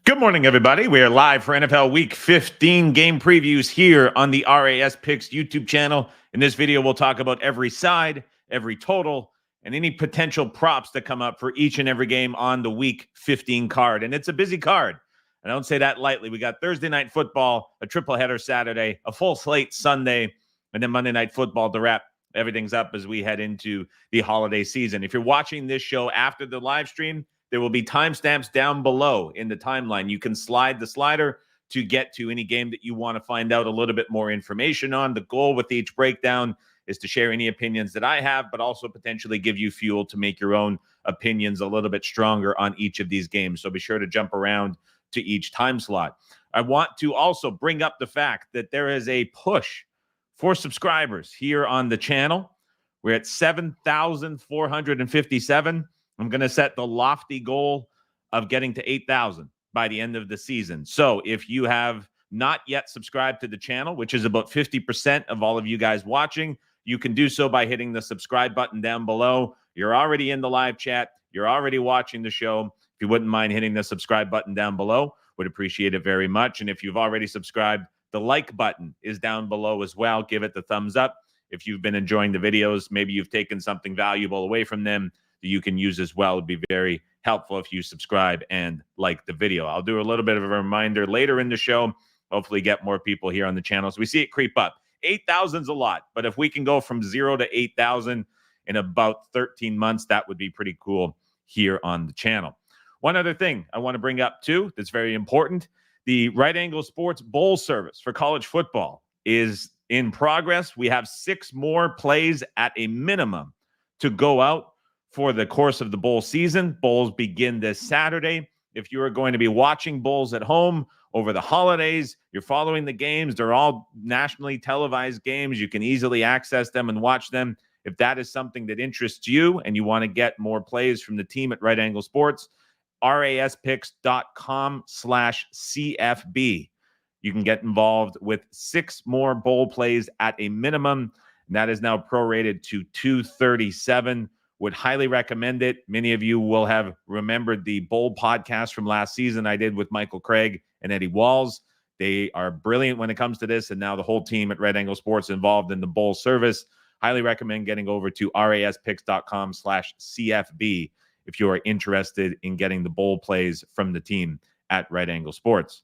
Good morning, everybody. We are live for NFL Week 15 game previews here on the RAS Picks YouTube channel. In this video, we'll talk about every side, every total, and any potential props that come up for each and every game on the Week 15 card. And it's a busy card. I don't say that lightly. We got Thursday night football, a triple header Saturday, a full slate Sunday, and then Monday night football to wrap everything's up as we head into the holiday season. If you're watching this show after the live stream, there will be timestamps down below in the timeline. You can slide the slider to get to any game that you want to find out a little bit more information on. The goal with each breakdown is to share any opinions that I have, but also potentially give you fuel to make your own opinions a little bit stronger on each of these games. So be sure to jump around to each time slot. I want to also bring up the fact that there is a push for subscribers here on the channel. We're at 7,457. I'm going to set the lofty goal of getting to 8,000 by the end of the season. So if you have not yet subscribed to the channel, which is about 50% of all of you guys watching, you can do so by hitting the subscribe button down below. You're already in the live chat. You're already watching the show. If you wouldn't mind hitting the subscribe button down below, would appreciate it very much. And if you've already subscribed, the like button is down below as well. Give it the thumbs up. If you've been enjoying the videos, maybe you've taken something valuable away from them that you can use as well. It would be very helpful if you subscribe and like the video. I'll do a little bit of a reminder later in the show, hopefully get more people here on the channel. So we see it creep up. 8,000 is a lot, but if we can go from 0 to 8,000 in about 13 months, that would be pretty cool here on the channel. One other thing I want to bring up too that's very important. The Right Angle Sports Bowl service for college football is in progress. We have 6 more plays at a minimum to go out for the course of the bowl season. Bowls begin this Saturday. If you are going to be watching bowls at home over the holidays, you're following the games, they're all nationally televised games. You can easily access them and watch them. If that is something that interests you and you want to get more plays from the team at Right Angle Sports, raspicks.com/CFB. You can get involved with 6 more bowl plays at a minimum. And that is now prorated to 237. Would highly recommend it. Many of you will have remembered the bowl podcast from last season I did with Michael Craig and Eddie Walls. They are brilliant when it comes to this, and now the whole team at Red Angle Sports involved in the bowl service. Highly recommend getting over to raspicks.com/CFB if you are interested in getting the bowl plays from the team at Red Angle Sports.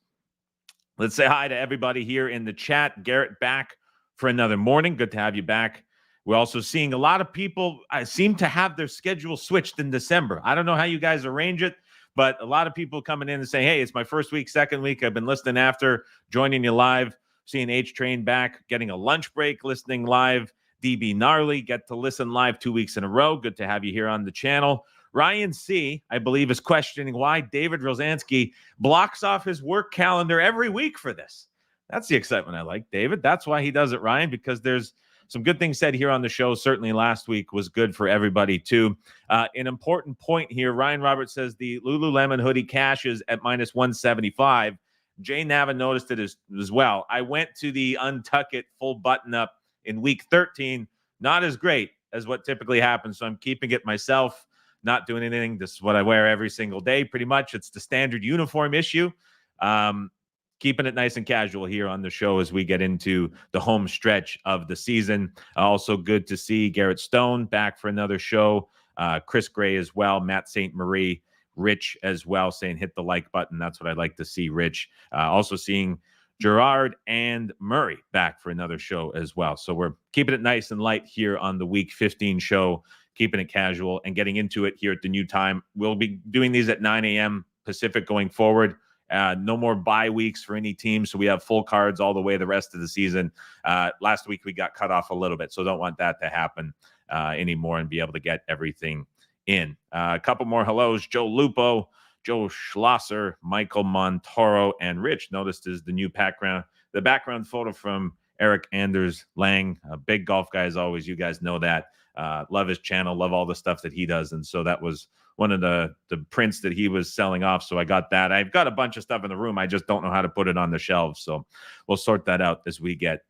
Let's say hi to everybody here in the chat. Garrett back for another morning. Good to have you back. We're also seeing a lot of people seem to have their schedule switched in December. I don't know how you guys arrange it, but a lot of people coming in and saying, hey, it's my first week, second week. I've been listening after, joining you live, seeing H-Train back, getting a lunch break, listening live. DB Gnarly, get to listen live 2 weeks in a row. Good to have you here on the channel. Ryan C., I believe, is questioning why David Rosansky blocks off his work calendar every week for this. That's the excitement I like, David. That's why he does it, Ryan, because there's some good things said here on the show. Certainly last week was good for everybody, too. An important point here, Ryan Roberts says the Lululemon hoodie cashes at -175. Jay Nava noticed it as well. I went to the Untuck It full button-up in week 13. Not as great as what typically happens, so I'm keeping it myself, not doing anything. This is what I wear every single day, pretty much. It's the standard uniform issue. Keeping it nice and casual here on the show as we get into the home stretch of the season. Also good to see Garrett Stone back for another show. Chris Gray as well. Matt St. Marie. Rich as well saying hit the like button. That's what I'd like to see, Rich. Also seeing Gerard and Murray back for another show as well. So we're keeping it nice and light here on the Week 15 show, keeping it casual and getting into it here at the new time. We'll be doing these at 9 a.m. Pacific going forward. No more bye weeks for any team, so we have full cards all the way the rest of the season. Last week we got cut off a little bit, so don't want that to happen anymore and be able to get everything in. A couple more hellos. Joe Lupo, Joe Schlosser, Michael Montoro, and Rich noticed is the new background photo from Eric Anders Lang, a big golf guy as always. You guys know that. Love his channel, love all the stuff that he does, and so that was one of the prints that he was selling off. So I got that. I've got a bunch of stuff in the room. I just don't know how to put it on the shelves. So we'll sort that out as we get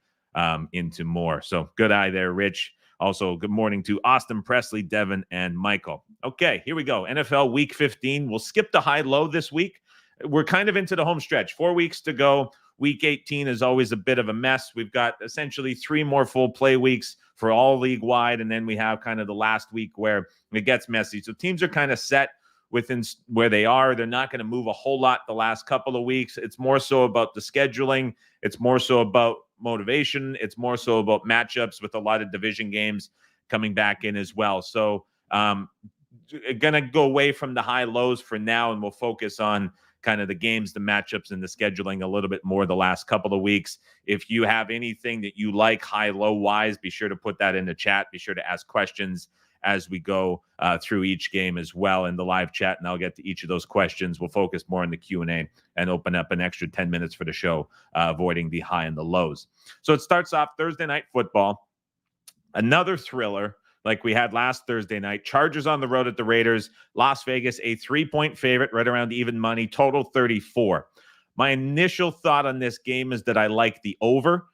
into more. So good eye there, Rich. Also, good morning to Austin, Presley, Devin, and Michael. Okay, here we go. NFL Week 15. We'll skip the high-low this week we're kind of into the home stretch. 4 weeks to go. Week 18 is always a bit of a mess. We've got essentially 3 more full play weeks for all league wide, and then we have kind of the last week where it gets messy. So teams are kind of set within where they are. They're not going to move a whole lot the last couple of weeks. It's more so about the scheduling. It's more so about motivation. It's more so about matchups with a lot of division games coming back in as well. So going to go away from the high lows for now, and we'll focus on kind of the games, the matchups, and the scheduling a little bit more the last couple of weeks. If you have anything that you like high-low wise, be sure to put that in the chat. Be sure to ask questions as we go through each game as well in the live chat, and I'll get to each of those questions. We'll focus more on the Q&A and open up an extra 10 minutes for the show, avoiding the high and the lows. So it starts off Thursday Night Football, another thriller like we had last Thursday night. Chargers on the road at the Raiders. Las Vegas, a 3-point favorite, right around even money, total 34. My initial thought on this game is that I like the over.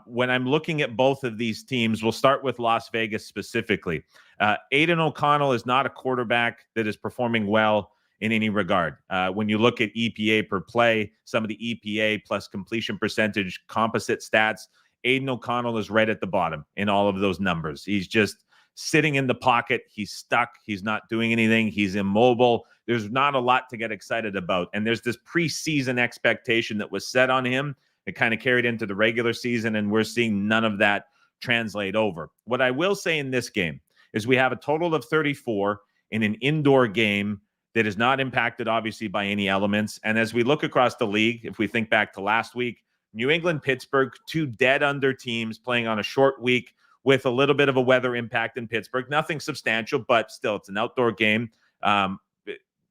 When I'm looking at both of these teams, we'll start with Las Vegas specifically. Aiden O'Connell is not a quarterback that is performing well in any regard. When you look at EPA per play, some of the EPA plus completion percentage composite stats, Aiden O'Connell is right at the bottom in all of those numbers. He's just sitting in the pocket. He's stuck. He's not doing anything. He's immobile. There's not a lot to get excited about. And there's this preseason expectation that was set on him. It kind of carried into the regular season, and we're seeing none of that translate over. What I will say in this game is we have a total of 34 in an indoor game that is not impacted, obviously, by any elements. And as we look across the league, if we think back to last week, New England, Pittsburgh, 2 dead under teams playing on a short week with a little bit of a weather impact in Pittsburgh. Nothing substantial, but still, it's an outdoor game.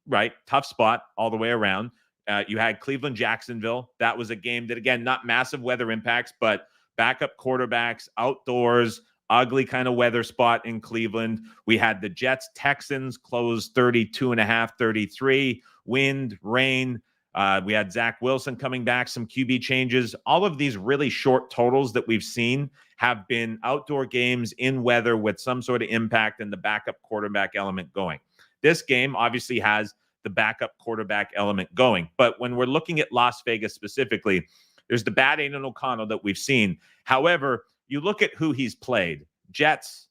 Right? Tough spot all the way around. You had Cleveland, Jacksonville. That was a game that, again, not massive weather impacts, but backup quarterbacks, outdoors, ugly kind of weather spot in Cleveland. We had the Jets, Texans close 32.5, 33, wind, rain. We had Zach Wilson coming back, some QB changes. All of these really short totals that we've seen have been outdoor games in weather with some sort of impact and the backup quarterback element going. This game obviously has the backup quarterback element going. But when we're looking at Las Vegas specifically, there's the bad Aiden O'Connell that we've seen. However, you look at who he's played. Jets,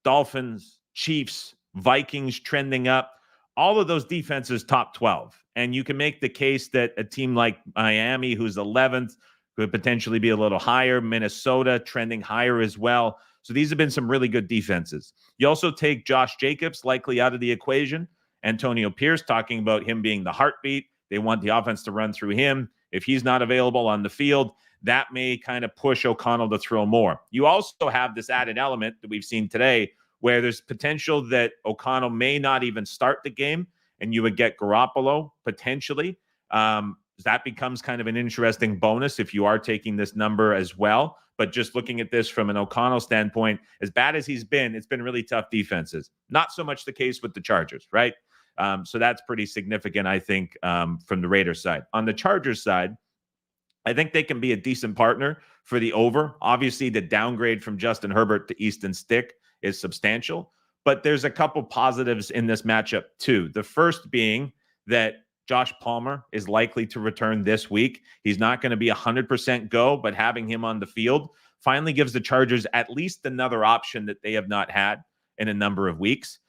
Dolphins, Chiefs, Vikings trending up. All of those defenses top 12. And you can make the case that a team like Miami, who's 11th, could potentially be a little higher. Minnesota trending higher as well. So these have been some really good defenses. You also take Josh Jacobs likely out of the equation. Antonio Pierce talking about him being the heartbeat. They want the offense to run through him. If he's not available on the field, that may kind of push O'Connell to throw more. You also have this added element that we've seen today where there's potential that O'Connell may not even start the game and you would get Garoppolo potentially. That becomes kind of an interesting bonus if you are taking this number as well. But just looking at this from an O'Connell standpoint, as bad as he's been, it's been really tough defenses. Not so much the case with the Chargers, right? So that's pretty significant, I think, from the Raiders side. On the Chargers side, I think they can be a decent partner for the over. Obviously, the downgrade from Justin Herbert to Easton Stick is substantial, but there's a couple positives in this matchup too. The first being that Josh Palmer is likely to return this week. He's not going to be 100% go, but having him on the field finally gives the Chargers at least another option that they have not had in a number of weeks.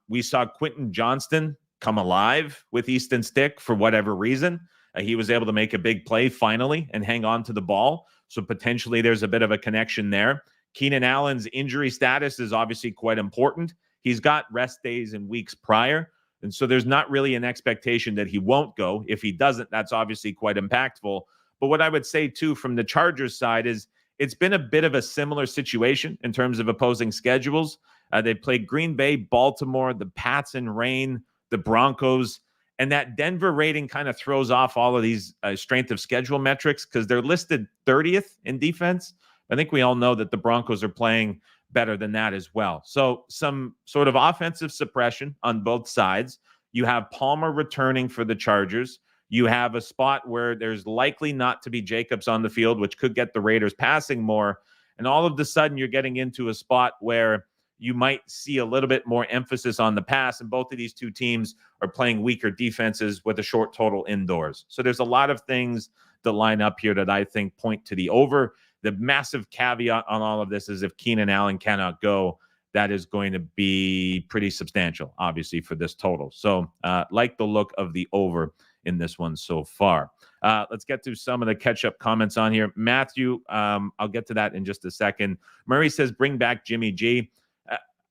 We saw Quentin Johnston come alive with Easton Stick for whatever reason. He was able to make a big play finally and hang on to the ball. So potentially there's a bit of a connection there. Keenan Allen's injury status is obviously quite important. He's got rest days and weeks prior. And so there's not really an expectation that he won't go. If he doesn't, that's obviously quite impactful. But what I would say, too, from the Chargers side is it's been a bit of a similar situation in terms of opposing schedules. They played Green Bay, Baltimore, the Pats and rain, the Broncos. And that Denver rating kind of throws off all of these strength of schedule metrics because they're listed 30th in defense. I think we all know that the Broncos are playing better than that as well. So some sort of offensive suppression on both sides. You have Palmer returning for the Chargers. You have a spot where there's likely not to be Jacobs on the field, which could get the Raiders passing more. And all of a sudden, you're getting into a spot where you might see a little bit more emphasis on the pass, and both of these two teams are playing weaker defenses with a short total indoors. So there's a lot of things that line up here that I think point to the over. The massive caveat on all of this is if Keenan Allen cannot go, that is going to be pretty substantial, obviously, for this total. So like the look of the over in this one so far. Let's get to some of the catch-up comments on here. Matthew, I'll get to that in just a second. Murray says, bring back Jimmy G.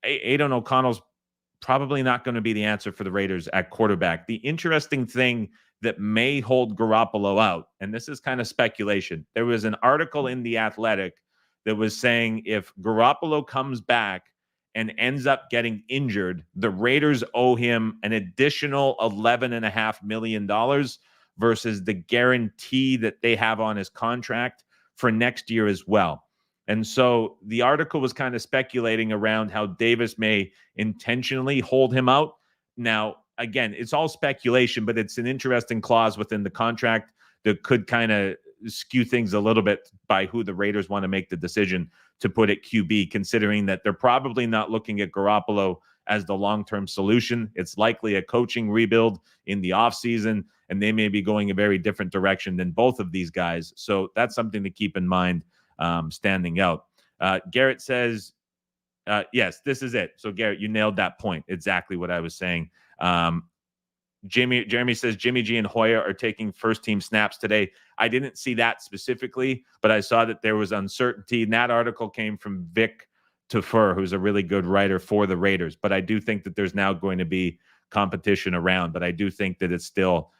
Aidan O'Connell's probably not going to be the answer for the Raiders at quarterback. The interesting thing that may hold Garoppolo out, and this is kind of speculation, there was an article in The Athletic that was saying if Garoppolo comes back and ends up getting injured, the Raiders owe him an additional $11.5 million versus the guarantee that they have on his contract for next year as well. And so the article was kind of speculating around how Davis may intentionally hold him out. Now, again, it's all speculation, but it's an interesting clause within the contract that could kind of skew things a little bit by who the Raiders want to make the decision to put at QB, considering that they're probably not looking at Garoppolo as the long-term solution. It's likely a coaching rebuild in the offseason, and they may be going a very different direction than both of these guys. So that's something to keep in mind standing out. Garrett says, yes, this is it. So, Garrett, you nailed that point. Exactly what I was saying. Jeremy says Jimmy G and Hoyer are taking first-team snaps today. I didn't see that specifically, but I saw that there was uncertainty. And that article came from Vic Tafur, who's a really good writer for the Raiders. But I do think that there's now going to be competition around. But I do think that it's still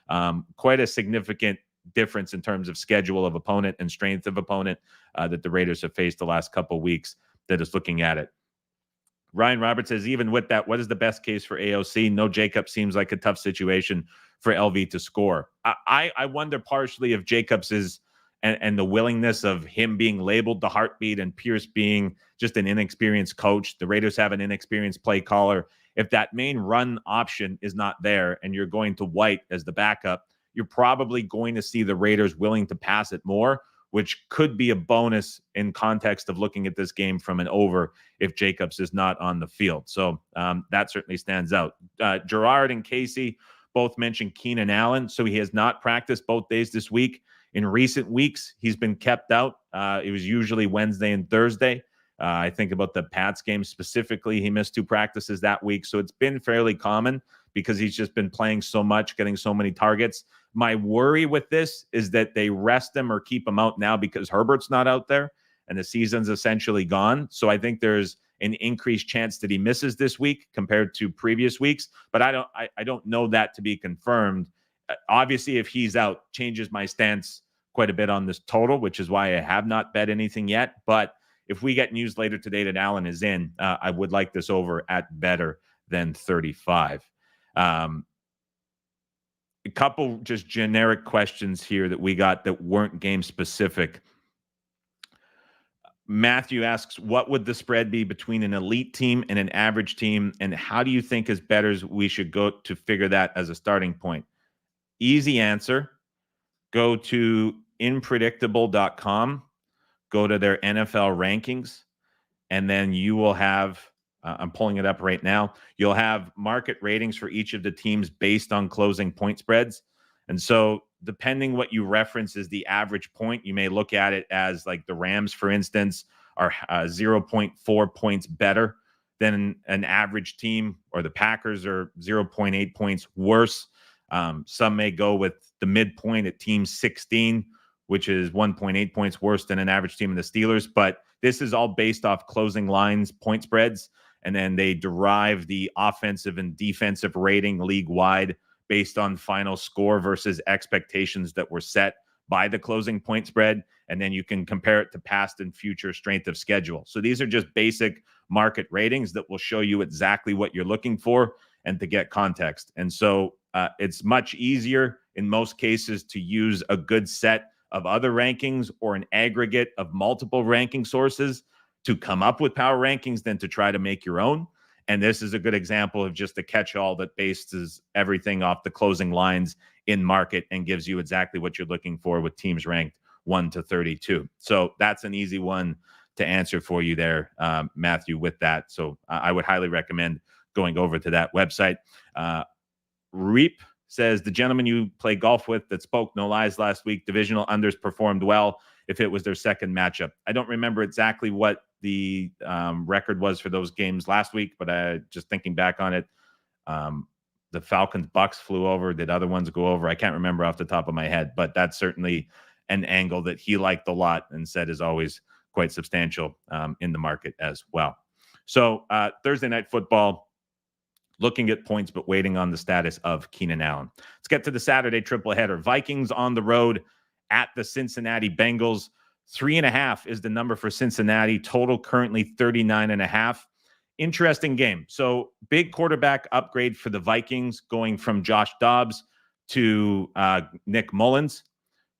quite a significant difference in terms of schedule of opponent and strength of opponent that the Raiders have faced the last couple of weeks that is looking at it. Ryan Roberts says, even with that, what is the best case for AOC? No Jacobs seems like a tough situation for LV to score. I wonder partially if Jacobs is and the willingness of him being labeled the heartbeat and Pierce being just an inexperienced coach. The Raiders have an inexperienced play caller. If that main run option is not there and you're going to White as the backup, you're probably going to see the Raiders willing to pass it more, which could be a bonus in context of looking at this game from an over if Jacobs is not on the field. So that certainly stands out. Gerard and Casey both mentioned Keenan Allen. So he has not practiced both days this week. In recent weeks, he's been kept out. It was usually Wednesday and Thursday. I think about the Pats game specifically. He missed 2 practices that week. So it's been fairly common because he's just been playing so much, getting so many targets. My worry with this is that they rest him or keep him out now because Herbert's not out there and the season's essentially gone. So I think there's an increased chance that he misses this week compared to previous weeks. But I don't know that to be confirmed. Obviously, if he's out, changes my stance quite a bit on this total, which is why I have not bet anything yet. But if we get news later today that Allen is in, I would like this over at better than 35. A couple just generic questions here that we got that weren't game specific. Matthew asks, what would the spread be between an elite team and an average team? And how do you think as bettors we should go to figure that as a starting point? Easy answer. Go to inpredictable.com, go to their NFL rankings, and then you will have, I'm pulling it up right now, you'll have market ratings for each of the teams based on closing point spreads. And so depending what you reference as the average point, you may look at it as like the Rams, for instance, are 0.4 points better than an average team, or the Packers are 0.8 points worse. Some may go with the midpoint at team 16, which is 1.8 points worse than an average team in the Steelers. But this is all based off closing lines, point spreads, and then they derive the offensive and defensive rating league-wide based on final score versus expectations that were set by the closing point spread. And then you can compare it to past and future strength of schedule. So these are just basic market ratings that will show you exactly what you're looking for and to get context. And so it's much easier in most cases to use a good set of other rankings or an aggregate of multiple ranking sources to come up with power rankings than to try to make your own. And this is a good example of just a catch-all that bases everything off the closing lines in market and gives you exactly what you're looking for with teams ranked 1 to 32. So that's an easy one answer for you there, Matthew, with that. So I would highly recommend going over to that website. Reap says, the gentleman you play golf with that spoke no lies last week, divisional unders performed well if it was their second matchup. I don't remember exactly what the record was for those games last week, but just thinking back on it, the Falcons Bucks flew over. Did other ones go over? I can't remember off the top of my head, but that's certainly an angle that he liked a lot and said is always quite substantial in the market as well. So Thursday Night Football, looking at points, but waiting on the status of Keenan Allen. Let's get to the Saturday triple header. Vikings on the road at the Cincinnati Bengals. 3.5 is the number for Cincinnati. Total currently 39.5. Interesting game. So big quarterback upgrade for the Vikings, going from Josh Dobbs to Nick Mullins.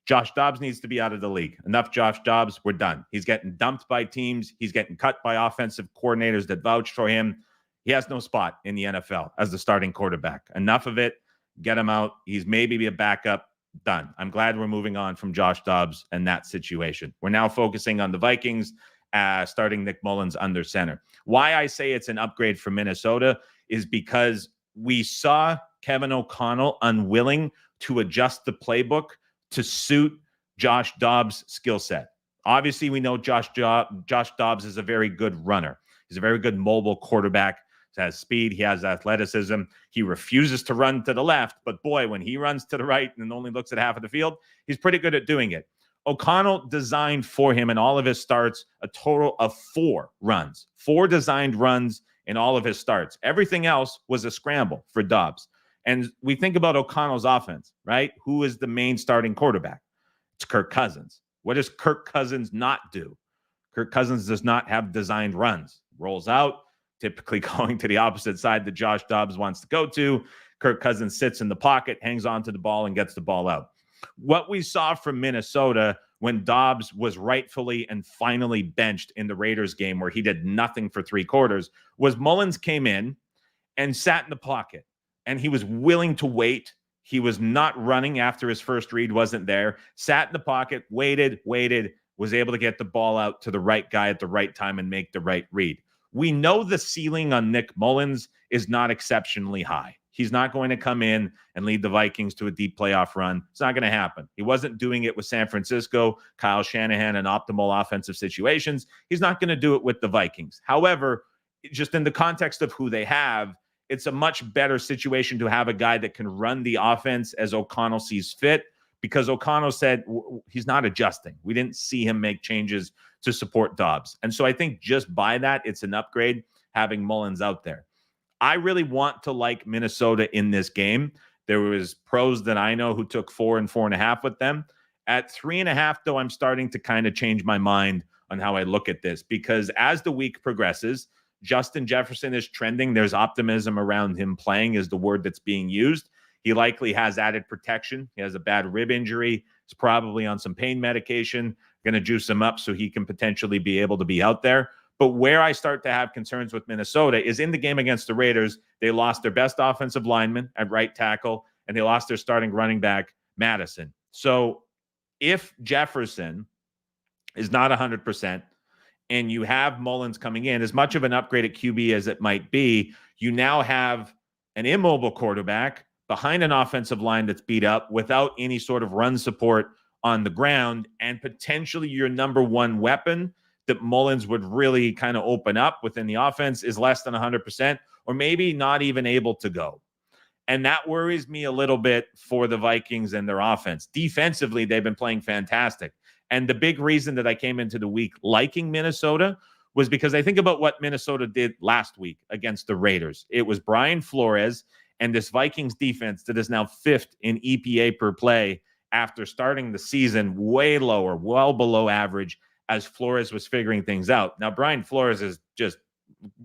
Josh Dobbs needs to be out of the league. Enough Josh Dobbs. We're done. He's getting dumped by teams. He's getting cut by offensive coordinators that vouch for him. He has no spot in the NFL as the starting quarterback. Enough of it. Get him out. He's maybe a backup. Done. I'm glad we're moving on from Josh Dobbs and that situation. We're now focusing on the Vikings, starting Nick Mullins under center. Why I say it's an upgrade for Minnesota is because we saw Kevin O'Connell unwilling to adjust the playbook to suit Josh Dobbs' skill set. Obviously, we know Josh Dobbs is a very good runner. He's a very good mobile quarterback. He has speed. He has athleticism. He refuses to run to the left, but boy, when he runs to the right and only looks at half of the field, he's pretty good at doing it. O'Connell designed for him in all of his starts a total of 4 runs, 4 designed runs in all of his starts. Everything else was a scramble for Dobbs. And we think about O'Connell's offense, right? Who is the main starting quarterback? It's Kirk Cousins. What does Kirk Cousins not do? Kirk Cousins does not have designed runs. Rolls out, typically going to the opposite side that Josh Dobbs wants to go to. Kirk Cousins sits in the pocket, hangs on to the ball, and gets the ball out. What we saw from Minnesota when Dobbs was rightfully and finally benched in the Raiders game where he did nothing for 3 quarters was Mullins came in and sat in the pocket, and he was willing to wait. He was not running after his first read wasn't there, sat in the pocket, waited, was able to get the ball out to the right guy at the right time and make the right read. We know the ceiling on Nick Mullins is not exceptionally high. He's not going to come in and lead the Vikings to a deep playoff run. It's not going to happen. He wasn't doing it with San Francisco, Kyle Shanahan, and optimal offensive situations. He's not going to do it with the Vikings. However, just in the context of who they have, it's a much better situation to have a guy that can run the offense as O'Connell sees fit, because O'Connell said he's not adjusting. We didn't see him make changes to support Dobbs. And so I think just by that, it's an upgrade having Mullins out there. I really want to like Minnesota in this game. There was pros that I know who took 4 and 4.5 with them. At 3.5, though, I'm starting to kind of change my mind on how I look at this, because as the week progresses, Justin Jefferson is trending. There's optimism around him playing is the word that's being used. He likely has added protection. He has a bad rib injury. He's probably on some pain medication, going to juice him up so he can potentially be able to be out there. But where I start to have concerns with Minnesota is in the game against the Raiders. They lost their best offensive lineman at right tackle, and they lost their starting running back, Madison. So if Jefferson is not 100% and you have Mullins coming in, as much of an upgrade at QB as it might be, you now have an immobile quarterback behind an offensive line that's beat up without any sort of run support on the ground, and potentially your number one weapon that Mullins would really kind of open up within the offense is less than 100%, or maybe not even able to go. And that worries me a little bit for the Vikings and their offense. Defensively, they've been playing fantastic. And the big reason that I came into the week liking Minnesota was because I think about what Minnesota did last week against the Raiders. It was Brian Flores and this Vikings defense that is now 5th in EPA per play after starting the season way lower, well below average, as Flores was figuring things out. Now, Brian Flores is just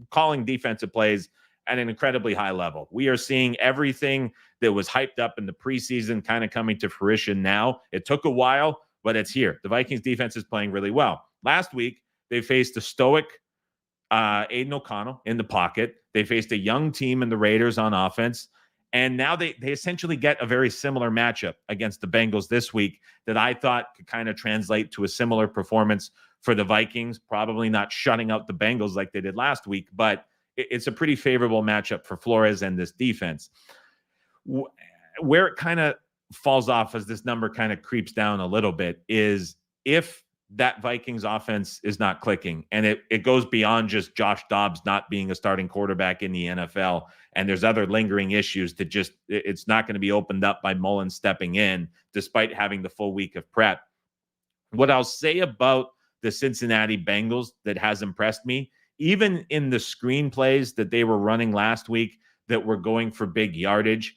calling defensive plays at an incredibly high level. We are seeing everything that was hyped up in the preseason kind of coming to fruition now. It took a while, but it's here. The Vikings defense is playing really well. Last week, they faced a stoic Aiden O'Connell in the pocket. They faced a young team in the Raiders on offense. And now they essentially get a very similar matchup against the Bengals this week that I thought could kind of translate to a similar performance for the Vikings, probably not shutting out the Bengals like they did last week, but it's a pretty favorable matchup for Flores and this defense. Where it kind of falls off as this number kind of creeps down a little bit is if that Vikings offense is not clicking and it goes beyond just Josh Dobbs not being a starting quarterback in the NFL, and there's other lingering issues that just it's not going to be opened up by Mullen stepping in despite having the full week of prep. What I'll say about the Cincinnati Bengals that has impressed me, even in the screenplays that they were running last week that were going for big yardage,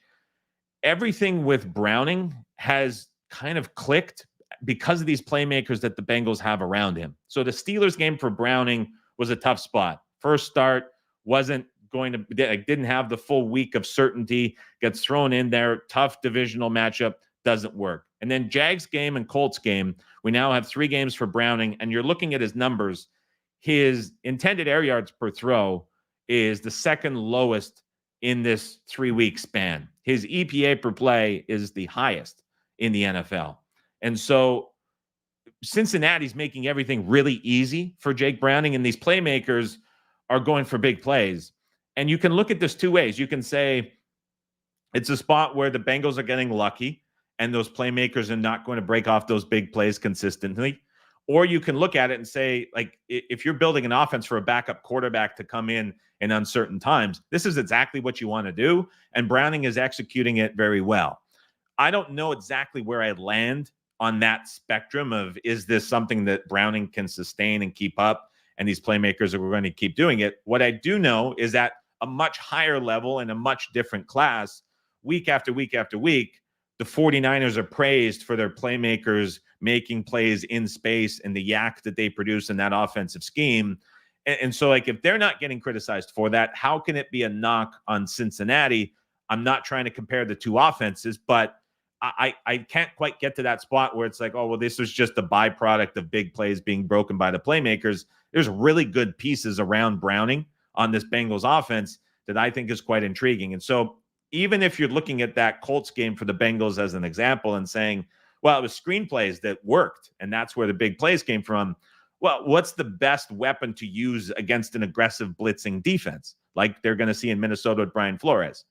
everything with Browning has kind of clicked because of these playmakers that the Bengals have around him. So the Steelers game for Browning was a tough spot. First start, didn't have the full week of certainty, gets thrown in there, tough divisional matchup, doesn't work. And then Jags game and Colts game, we now have 3 games for Browning, and you're looking at his numbers. His intended air yards per throw is the second lowest in this 3-week span. His EPA per play is the highest in the NFL. And so Cincinnati's making everything really easy for Jake Browning, and these playmakers are going for big plays. And you can look at this 2 ways. You can say it's a spot where the Bengals are getting lucky and those playmakers are not going to break off those big plays consistently. Or you can look at it and say, like, if you're building an offense for a backup quarterback to come in uncertain times, this is exactly what you want to do. And Browning is executing it very well. I don't know exactly where I land on that spectrum of, is this something that Browning can sustain and keep up, and these playmakers are going to keep doing it? What I do know is at a much higher level and a much different class, week after week after week, the 49ers are praised for their playmakers making plays in space and the yak that they produce in that offensive scheme. And so, like, if they're not getting criticized for that, how can it be a knock on Cincinnati? I'm not trying to compare the two offenses, but I can't quite get to that spot where it's like, oh, well, this was just a byproduct of big plays being broken by the playmakers. There's really good pieces around Browning on this Bengals offense that I think is quite intriguing. And so even if you're looking at that Colts game for the Bengals as an example and saying, well, it was screenplays that worked, and that's where the big plays came from. Well, what's the best weapon to use against an aggressive blitzing defense like they're going to see in Minnesota with Brian Flores?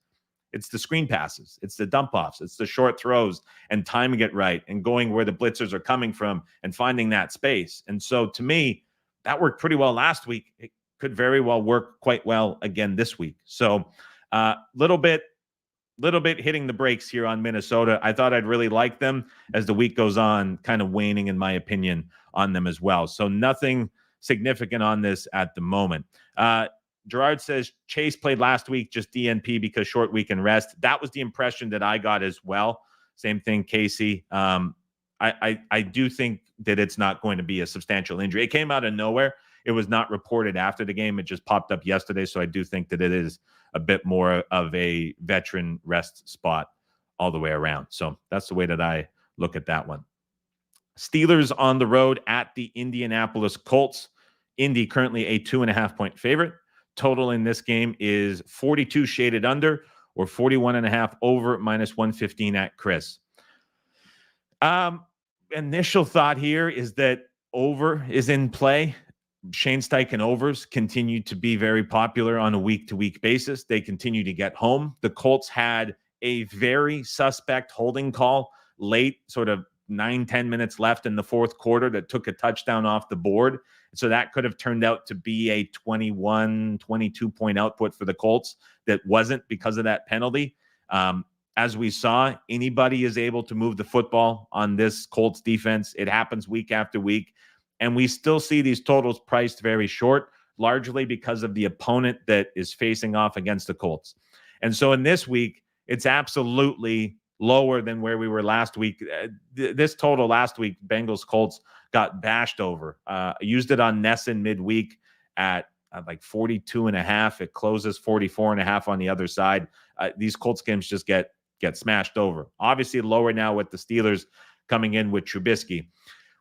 It's the screen passes. It's the dump offs. It's the short throws and timing it right and going where the blitzers are coming from and finding that space. And so to me, that worked pretty well last week. It could very well work quite well again this week. So little bit hitting the brakes here on Minnesota. I thought I'd really like them as the week goes on, kind of waning, in my opinion, on them as well. So nothing significant on this at the moment. Gerard says Chase played last week, just DNP because short week and rest. That was the impression that I got as well. Same thing, Casey. I do think that it's not going to be a substantial injury. It came out of nowhere. It was not reported after the game. It just popped up yesterday. So I do think that it is a bit more of a veteran rest spot all the way around. So that's the way that I look at that one. Steelers on the road at the Indianapolis Colts. Indy currently a 2.5-point favorite. Total in this game is 42 shaded under, or 41.5 over, -115 at Chris. Initial thought here is that over is in play. Shane Steichen overs continue to be very popular on a week-to-week basis. They continue to get home. The Colts had a very suspect holding call late, sort of 9-10 minutes left in the fourth quarter, that took a touchdown off the board. So that could have turned out to be a 21, 22-point output for the Colts that wasn't because of that penalty. As we saw, anybody is able to move the football on this Colts defense. It happens week after week. And we still see these totals priced very short, largely because of the opponent that is facing off against the Colts. And so in this week, it's absolutely lower than where we were last week. This total last week, Bengals Colts, got bashed over. I used it on Nesson midweek at like 42.5. It closes 44.5 on the other side. These Colts games just get smashed over. Obviously lower now with the Steelers coming in with Trubisky.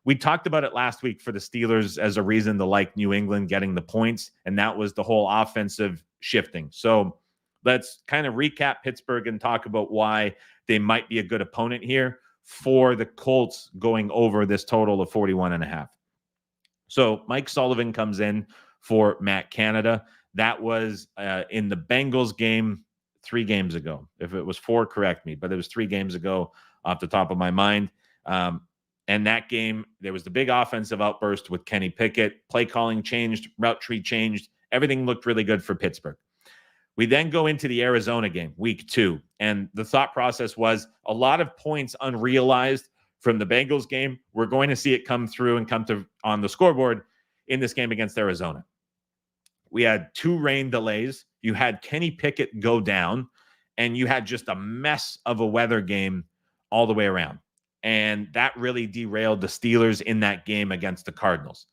We talked about it last week for the Steelers as a reason to like New England getting the points, and that was the whole offensive shifting. So let's kind of recap Pittsburgh and talk about why they might be a good opponent here for the Colts going over this total of 41.5. So Mike Sullivan comes in for Matt Canada. That was in the Bengals game 3 games ago. If it was 4, correct me, but it was 3 games ago off the top of my mind. And that game, there was the big offensive outburst with Kenny Pickett. Play calling changed, route tree changed. Everything looked really good for Pittsburgh. We then go into the Arizona game, week 2. And the thought process was a lot of points unrealized from the Bengals game. We're going to see it come through and come to on the scoreboard in this game against Arizona. We had 2 rain delays. You had Kenny Pickett go down, and you had just a mess of a weather game all the way around. And that really derailed the Steelers in that game against the Cardinals.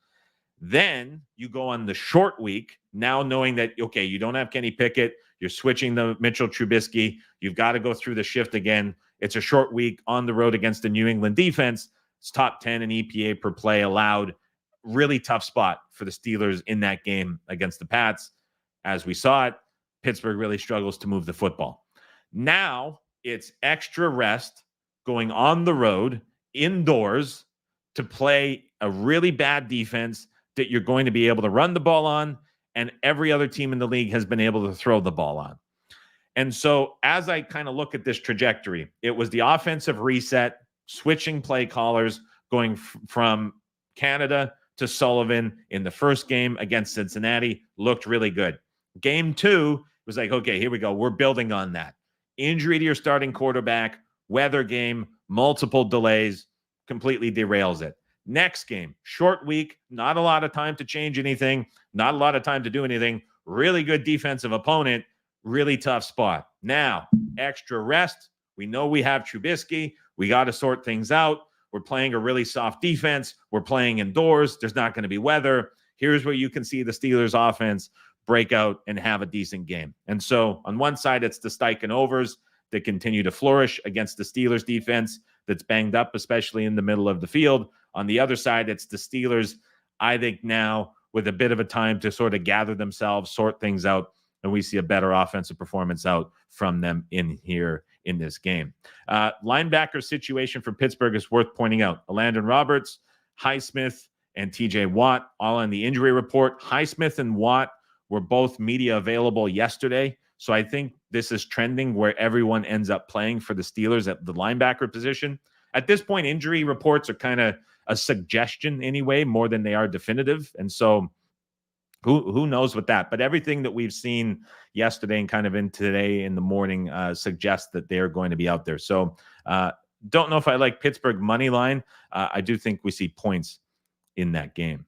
Then you go on the short week, now knowing that, okay, you don't have Kenny Pickett. You're switching to Mitchell Trubisky. You've got to go through the shift again. It's a short week on the road against the New England defense. It's top 10 in EPA per play allowed. Really tough spot for the Steelers in that game against the Pats. As we saw it, Pittsburgh really struggles to move the football. Now it's extra rest going on the road indoors to play a really bad defense that you're going to be able to run the ball on, and every other team in the league has been able to throw the ball on. And so as I kind of look at this trajectory, it was the offensive reset, switching play callers, going from Canada to Sullivan in the first game against Cincinnati, looked really good. Game 2 was like, okay, here we go. We're building on that. Injury to your starting quarterback, weather game, multiple delays, completely derails it. Next game, short week, not a lot of time to change anything, not a lot of time to do anything. Really good defensive opponent, really tough spot. Now, extra rest. We know we have Trubisky. We got to sort things out. We're playing a really soft defense. We're playing indoors. There's not going to be weather. Here's where you can see the Steelers offense break out and have a decent game. And so on one side, it's the Steichen overs that continue to flourish against the Steelers defense that's banged up, especially in the middle of the field. On the other side, it's the Steelers, I think now, with a bit of a time to sort of gather themselves, sort things out, and we see a better offensive performance out from them in here in this game. Linebacker situation for Pittsburgh is worth pointing out. Landon Roberts, Highsmith, and TJ Watt all on the injury report. Highsmith and Watt were both media available yesterday. So I think this is trending where everyone ends up playing for the Steelers at the linebacker position. At this point, injury reports are kind of a suggestion anyway, more than they are definitive. And so who knows with that? But everything that we've seen yesterday and kind of in today in the morning suggests that they're going to be out there. So don't know if I like Pittsburgh money line. I do think we see points in that game.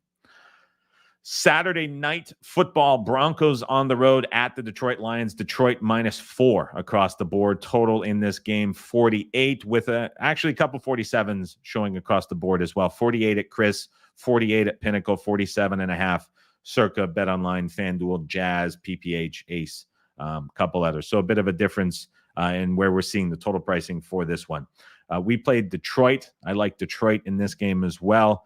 Saturday night football, Broncos on the road at the Detroit Lions. Detroit -4 across the board. Total in this game, 48, with actually a couple 47s showing across the board as well. 48 at Chris, 48 at Pinnacle, 47.5 circa BetOnline, FanDuel, Jazz, PPH, Ace, couple others. So a bit of a difference in where we're seeing the total pricing for this one. We played Detroit. I like Detroit in this game as well.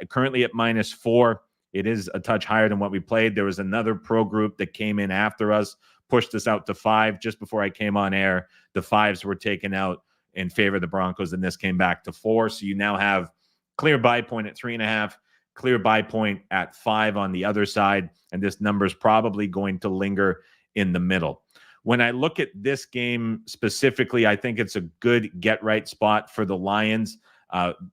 Currently at -4. It is a touch higher than what we played. There was another pro group that came in after us, pushed us out to 5 just before I came on air. The 5s were taken out in favor of the Broncos, and this came back to 4. So you now have clear buy point at 3.5, clear buy point at 5 on the other side, and this number is probably going to linger in the middle. When I look at this game specifically, I think it's a good get-right spot for the Lions,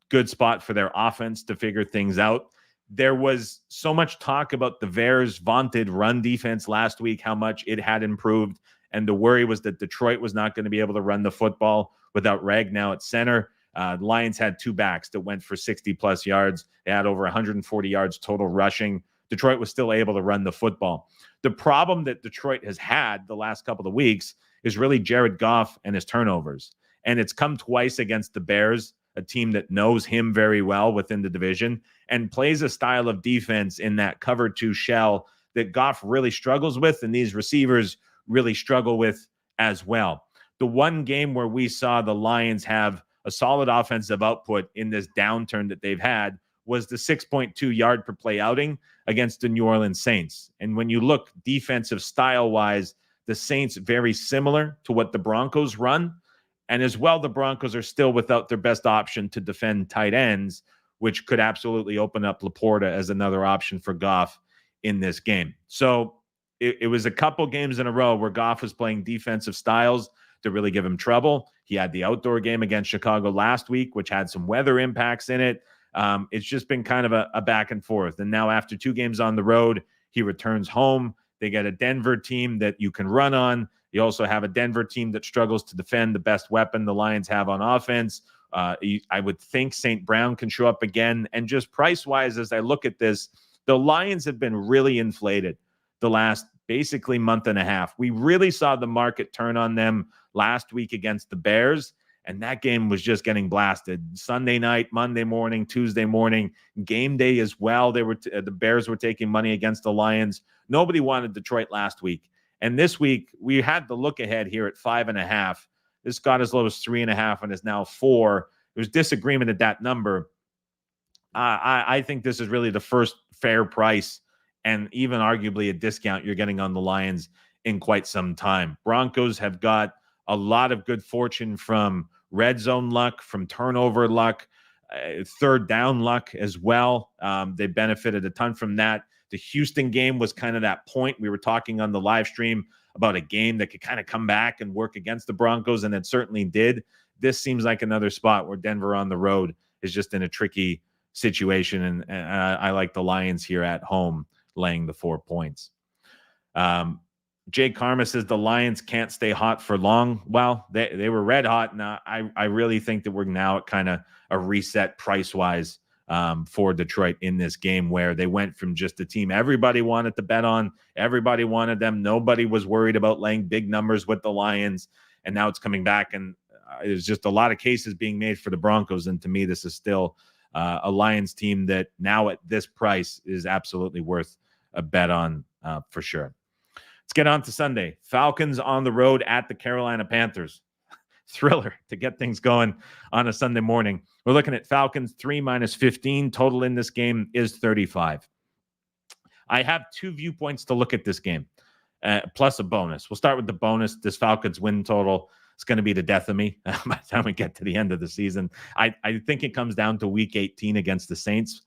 good spot for their offense to figure things out. There was so much talk about the Bears' vaunted run defense last week, how much it had improved. And the worry was that Detroit was not going to be able to run the football without Ragnow at center. The Lions had 2 backs that went for 60-plus yards. They had over 140 yards total rushing. Detroit was still able to run the football. The problem that Detroit has had the last couple of weeks is really Jared Goff and his turnovers. And it's come twice against the Bears, a team that knows him very well within the division and plays a style of defense in that cover 2 shell that Goff really struggles with, and these receivers really struggle with as well. The one game where we saw the Lions have a solid offensive output in this downturn that they've had was the 6.2 yard per play outing against the New Orleans Saints. And when you look defensive style-wise, the Saints very similar to what the Broncos run. And as well, the Broncos are still without their best option to defend tight ends, which could absolutely open up Laporta as another option for Goff in this game. So it was a couple games in a row where Goff was playing defensive styles to really give him trouble. He had the outdoor game against Chicago last week, which had some weather impacts in it. It's just been kind of a back and forth. And now after 2 games on the road, he returns home. They get a Denver team that you can run on. You also have a Denver team that struggles to defend the best weapon the Lions have on offense. I would think St. Brown can show up again. And just price-wise, as I look at this, the Lions have been really inflated the last basically month and a half. We really saw the market turn on them last week against the Bears, and that game was just getting blasted. Sunday night, Monday morning, Tuesday morning, game day as well. The Bears were taking money against the Lions. Nobody wanted Detroit last week. And this week, we had the look ahead here at 5.5. This got as low as 3.5 and is now 4. There's disagreement at that number. I think this is really the first fair price and even arguably a discount you're getting on the Lions in quite some time. Broncos have got a lot of good fortune from red zone luck, from turnover luck, third down luck as well. They benefited a ton from that. The Houston game was kind of that point. We were talking on the live stream about a game that could kind of come back and work against the Broncos, and it certainly did. This seems like another spot where Denver on the road is just in a tricky situation, and I like the Lions here at home laying the 4 points. Jay Karma says the Lions can't stay hot for long. Well, they were red hot, and I really think that we're now at kind of a reset price-wise for Detroit in this game, where they went from just a team everybody wanted to bet on, everybody wanted them, nobody was worried about laying big numbers with the Lions, and now it's coming back, and there's just a lot of cases being made for the Broncos, and to me, this is still a Lions team that now at this price is absolutely worth a bet on for sure. Let's get on to Sunday. Falcons on the road at the Carolina Panthers. Thriller to get things going on a Sunday morning. We're looking at Falcons 3 minus 15. Total in this game is 35. I have 2 viewpoints to look at this game, plus a bonus. We'll start with the bonus. This Falcons win total is going to be the death of me by the time we get to the end of the season. I think it comes down to week 18 against the Saints.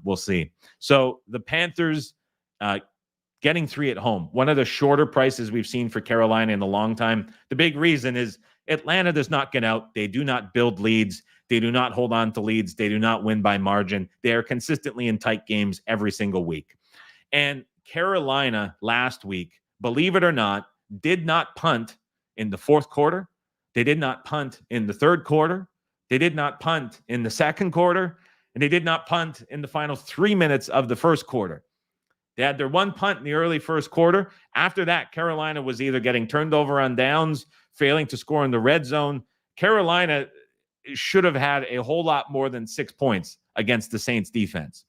We'll see. So the Panthers getting 3 at home, one of the shorter prices we've seen for Carolina in a long time. The big reason is Atlanta does not get out. They do not build leads. They do not hold on to leads. They do not win by margin. They are consistently in tight games every single week. And Carolina last week, believe it or not, did not punt in the fourth quarter. They did not punt in the third quarter. They did not punt in the second quarter. And they did not punt in the final 3 minutes of the first quarter. They had their one punt in the early first quarter. After that, Carolina was either getting turned over on downs, failing to score in the red zone. Carolina should have had a whole lot more than 6 points against the Saints defense.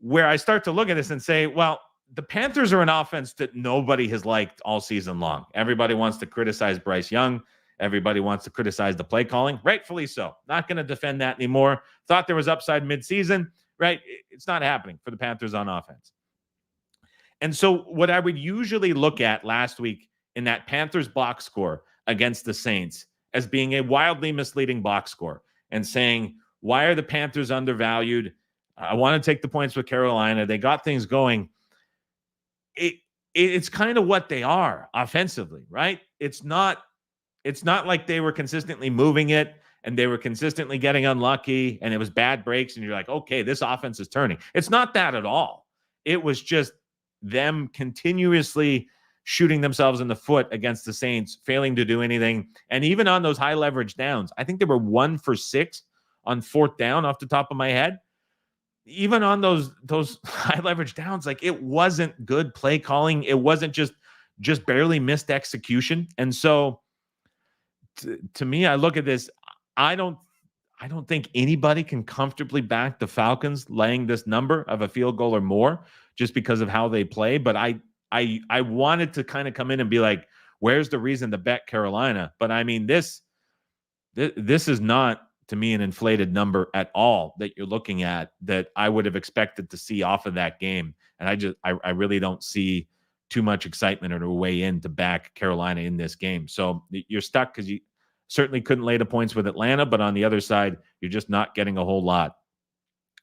Where I start to look at this and say, well, the Panthers are an offense that nobody has liked all season long. Everybody wants to criticize Bryce Young. Everybody wants to criticize the play calling. Rightfully so. Not going to defend that anymore. Thought there was upside midseason. Right? It's not happening for the Panthers on offense. And so what I would usually look at last week in that Panthers box score against the Saints as being a wildly misleading box score and saying, why are the Panthers undervalued? I want to take the points with Carolina. They got things going. It's kind of what they are offensively, right? It's not like they were consistently moving it and they were consistently getting unlucky and it was bad breaks and you're like, okay, this offense is turning. It's not that at all. It was just them continuously shooting themselves in the foot against the Saints, failing to do anything. And even on those high leverage downs, I think they were 1 for 6 on fourth down off the top of my head. Even on those high leverage downs, like it wasn't good play calling. It wasn't just barely missed execution. And so to me, I look at this, I don't think anybody can comfortably back the Falcons laying this number of a field goal or more just because of how they play. But I wanted to kind of come in and be like, where's the reason to bet Carolina? But I mean, this is not, to me, an inflated number at all that you're looking at that I would have expected to see off of that game. And I really don't see too much excitement or a way in to back Carolina in this game. So you're stuck because Certainly couldn't lay the points with Atlanta, but on the other side, you're just not getting a whole lot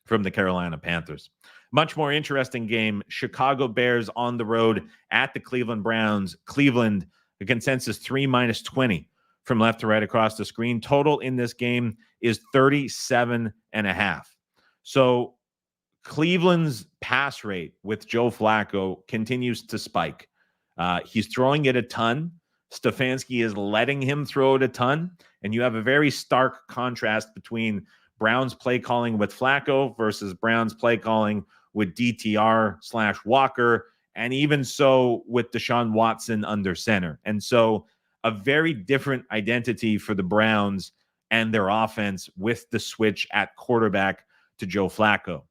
from the Carolina Panthers. Much more interesting game, Chicago Bears on the road at the Cleveland Browns. Cleveland, the consensus 3 minus 20 from left to right across the screen. Total in this game is 37.5. So Cleveland's pass rate with Joe Flacco continues to spike. He's throwing it a ton. Stefanski is letting him throw it a ton. And you have a very stark contrast between Browns play calling with Flacco versus Browns play calling with DTR/Walker, and even so with Deshaun Watson under center. And so a very different identity for the Browns and their offense with the switch at quarterback to Joe Flacco.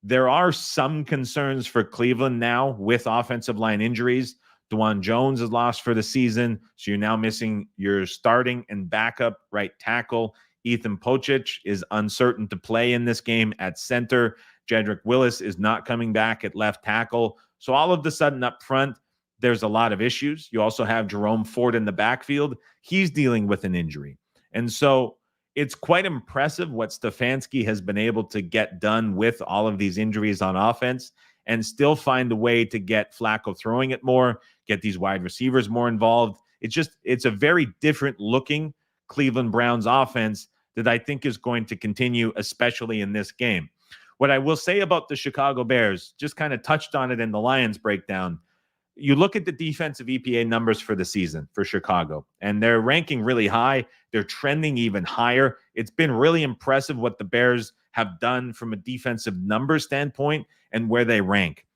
There are some concerns for Cleveland now with offensive line injuries. DeJuan Jones is lost for the season, so you're now missing your starting and backup right tackle. Ethan Pocic is uncertain to play in this game at center. Jedrick Willis is not coming back at left tackle. So all of a sudden up front, there's a lot of issues. You also have Jerome Ford in the backfield. He's dealing with an injury. And so it's quite impressive what Stefanski has been able to get done with all of these injuries on offense and still find a way to get Flacco throwing it more, get these wide receivers more involved. It's a very different looking Cleveland Browns offense that I think is going to continue, especially in this game. What I will say about the Chicago Bears, just kind of touched on it in the Lions breakdown. You look at the defensive EPA numbers for the season for Chicago, and they're ranking really high. They're trending even higher. It's been really impressive what the Bears have done from a defensive number standpoint and where they rank.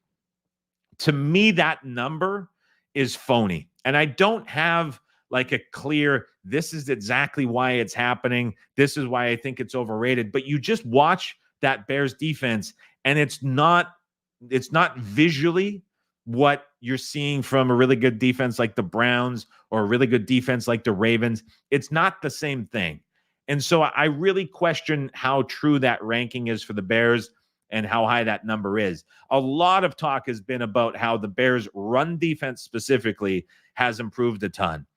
To me, that number is phony. And I don't have like a clear, this is exactly why it's happening. This is why I think it's overrated. But you just watch that Bears defense, and it's not visually what you're seeing from a really good defense like the Browns or a really good defense like the Ravens. It's not the same thing. And so I really question how true that ranking is for the Bears and how high that number is. A lot of talk has been about how the Bears' run defense specifically has improved a ton.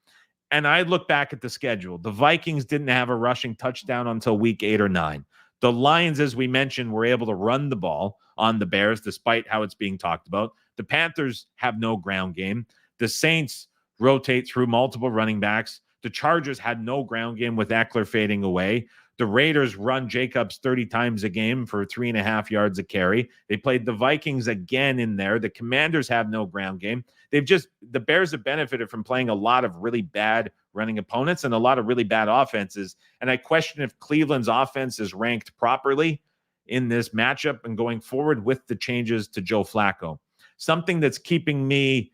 And I look back at the schedule. The Vikings didn't have a rushing touchdown until week 8 or 9. The Lions, as we mentioned, were able to run the ball on the Bears, despite how it's being talked about. The Panthers have no ground game. The Saints rotate through multiple running backs. The Chargers had no ground game with Eckler fading away. The Raiders run Jacobs 30 times a game for 3.5 yards a carry. They played the Vikings again in there. The Commanders have no ground game. The Bears have benefited from playing a lot of really bad running opponents and a lot of really bad offenses. And I question if Cleveland's offense is ranked properly in this matchup and going forward with the changes to Joe Flacco. Something that's keeping me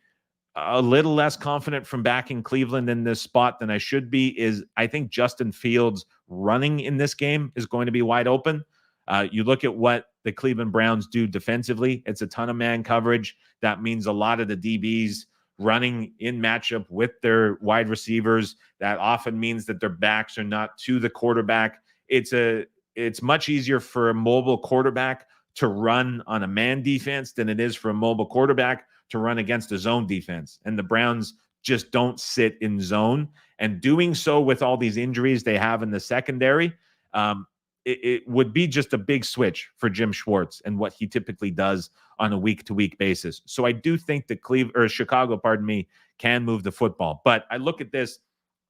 a little less confident from backing Cleveland in this spot than I should be is I think Justin Fields running in this game is going to be wide open. You look at what the Cleveland Browns do defensively. It's a ton of man coverage. That means a lot of the DBs running in matchup with their wide receivers. That often means that their backs are not to the quarterback. It's much easier for a mobile quarterback to run on a man defense than it is for a mobile quarterback to run against a zone defense. And the Browns just don't sit in zone. And doing so with all these injuries they have in the secondary, it would be just a big switch for Jim Schwartz and what he typically does on a week-to-week basis. So I do think that Chicago, can move the football. But I look at this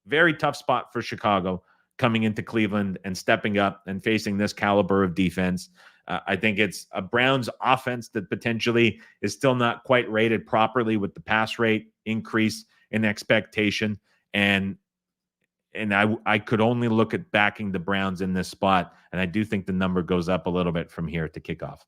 very tough spot for Chicago coming into Cleveland and stepping up and facing this caliber of defense. I think it's a Browns offense that potentially is still not quite rated properly with the pass rate increase in expectation. And I could only look at backing the Browns in this spot. And I do think the number goes up a little bit from here to kickoff.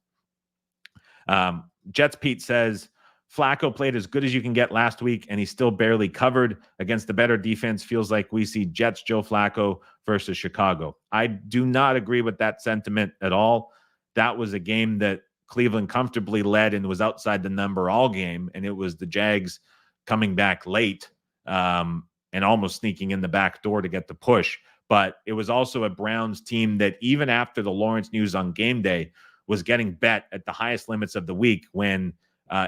Jets Pete says, Flacco played as good as you can get last week, and he still barely covered against the better defense. Feels like we see Jets Joe Flacco versus Chicago. I do not agree with that sentiment at all. That was a game that Cleveland comfortably led and was outside the number all game, and it was the Jags coming back late and almost sneaking in the back door to get the push. But it was also a Browns team that even after the Lawrence news on game day was getting bet at the highest limits of the week when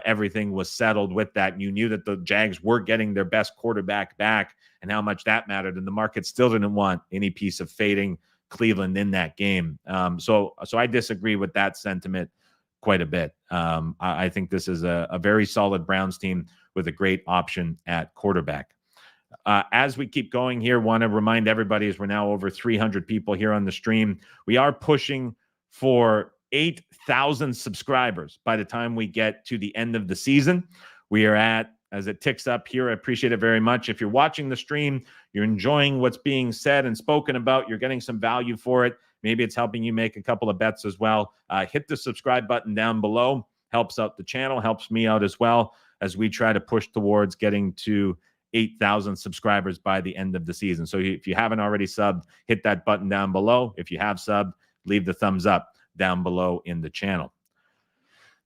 everything was settled with that. And you knew that the Jags were getting their best quarterback back and how much that mattered. And the market still didn't want any piece of fading Cleveland in that game. So I disagree with that sentiment quite a bit. I think this is a very solid Browns team with a great option at quarterback. As we keep going here, want to remind everybody, as we're now over 300 people here on the stream, we are pushing for 8,000 subscribers by the time we get to the end of the season. We are at, as it ticks up here, I appreciate it very much. If you're watching the stream, you're enjoying what's being said and spoken about, you're getting some value for it, maybe it's helping you make a couple of bets as well, hit the subscribe button down below. Helps out the channel, helps me out as well as we try to push towards getting to 8,000 subscribers by the end of the season. So if you haven't already subbed, hit that button down below. If you have subbed, leave the thumbs up down below in the channel.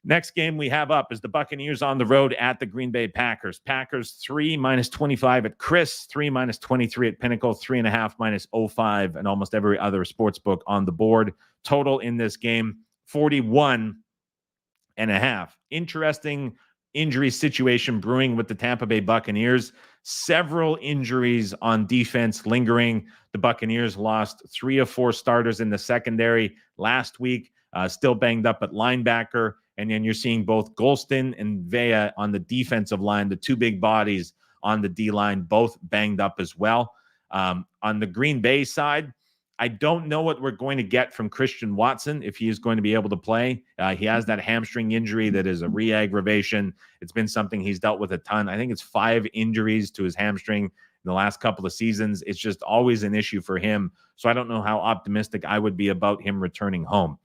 Next game we have up is the Buccaneers on the road at the Green Bay Packers. Packers 3 -25 at Chris, 3 -23 at Pinnacle, 3.5 -05, and almost every other sports book on the board. Total in this game, 41.5. Interesting injury situation brewing with the Tampa Bay Buccaneers. Several injuries on defense lingering. The Buccaneers lost 3 of 4 starters in the secondary last week, still banged up at linebacker. And then you're seeing both Golston and Vea on the defensive line, the two big bodies on the D-line, both banged up as well. On the Green Bay side, I don't know what we're going to get from Christian Watson if he is going to be able to play. He has that hamstring injury that is a re-aggravation. It's been something he's dealt with a ton. I think it's 5 injuries to his hamstring in the last couple of seasons. It's just always an issue for him. So I don't know how optimistic I would be about him returning home.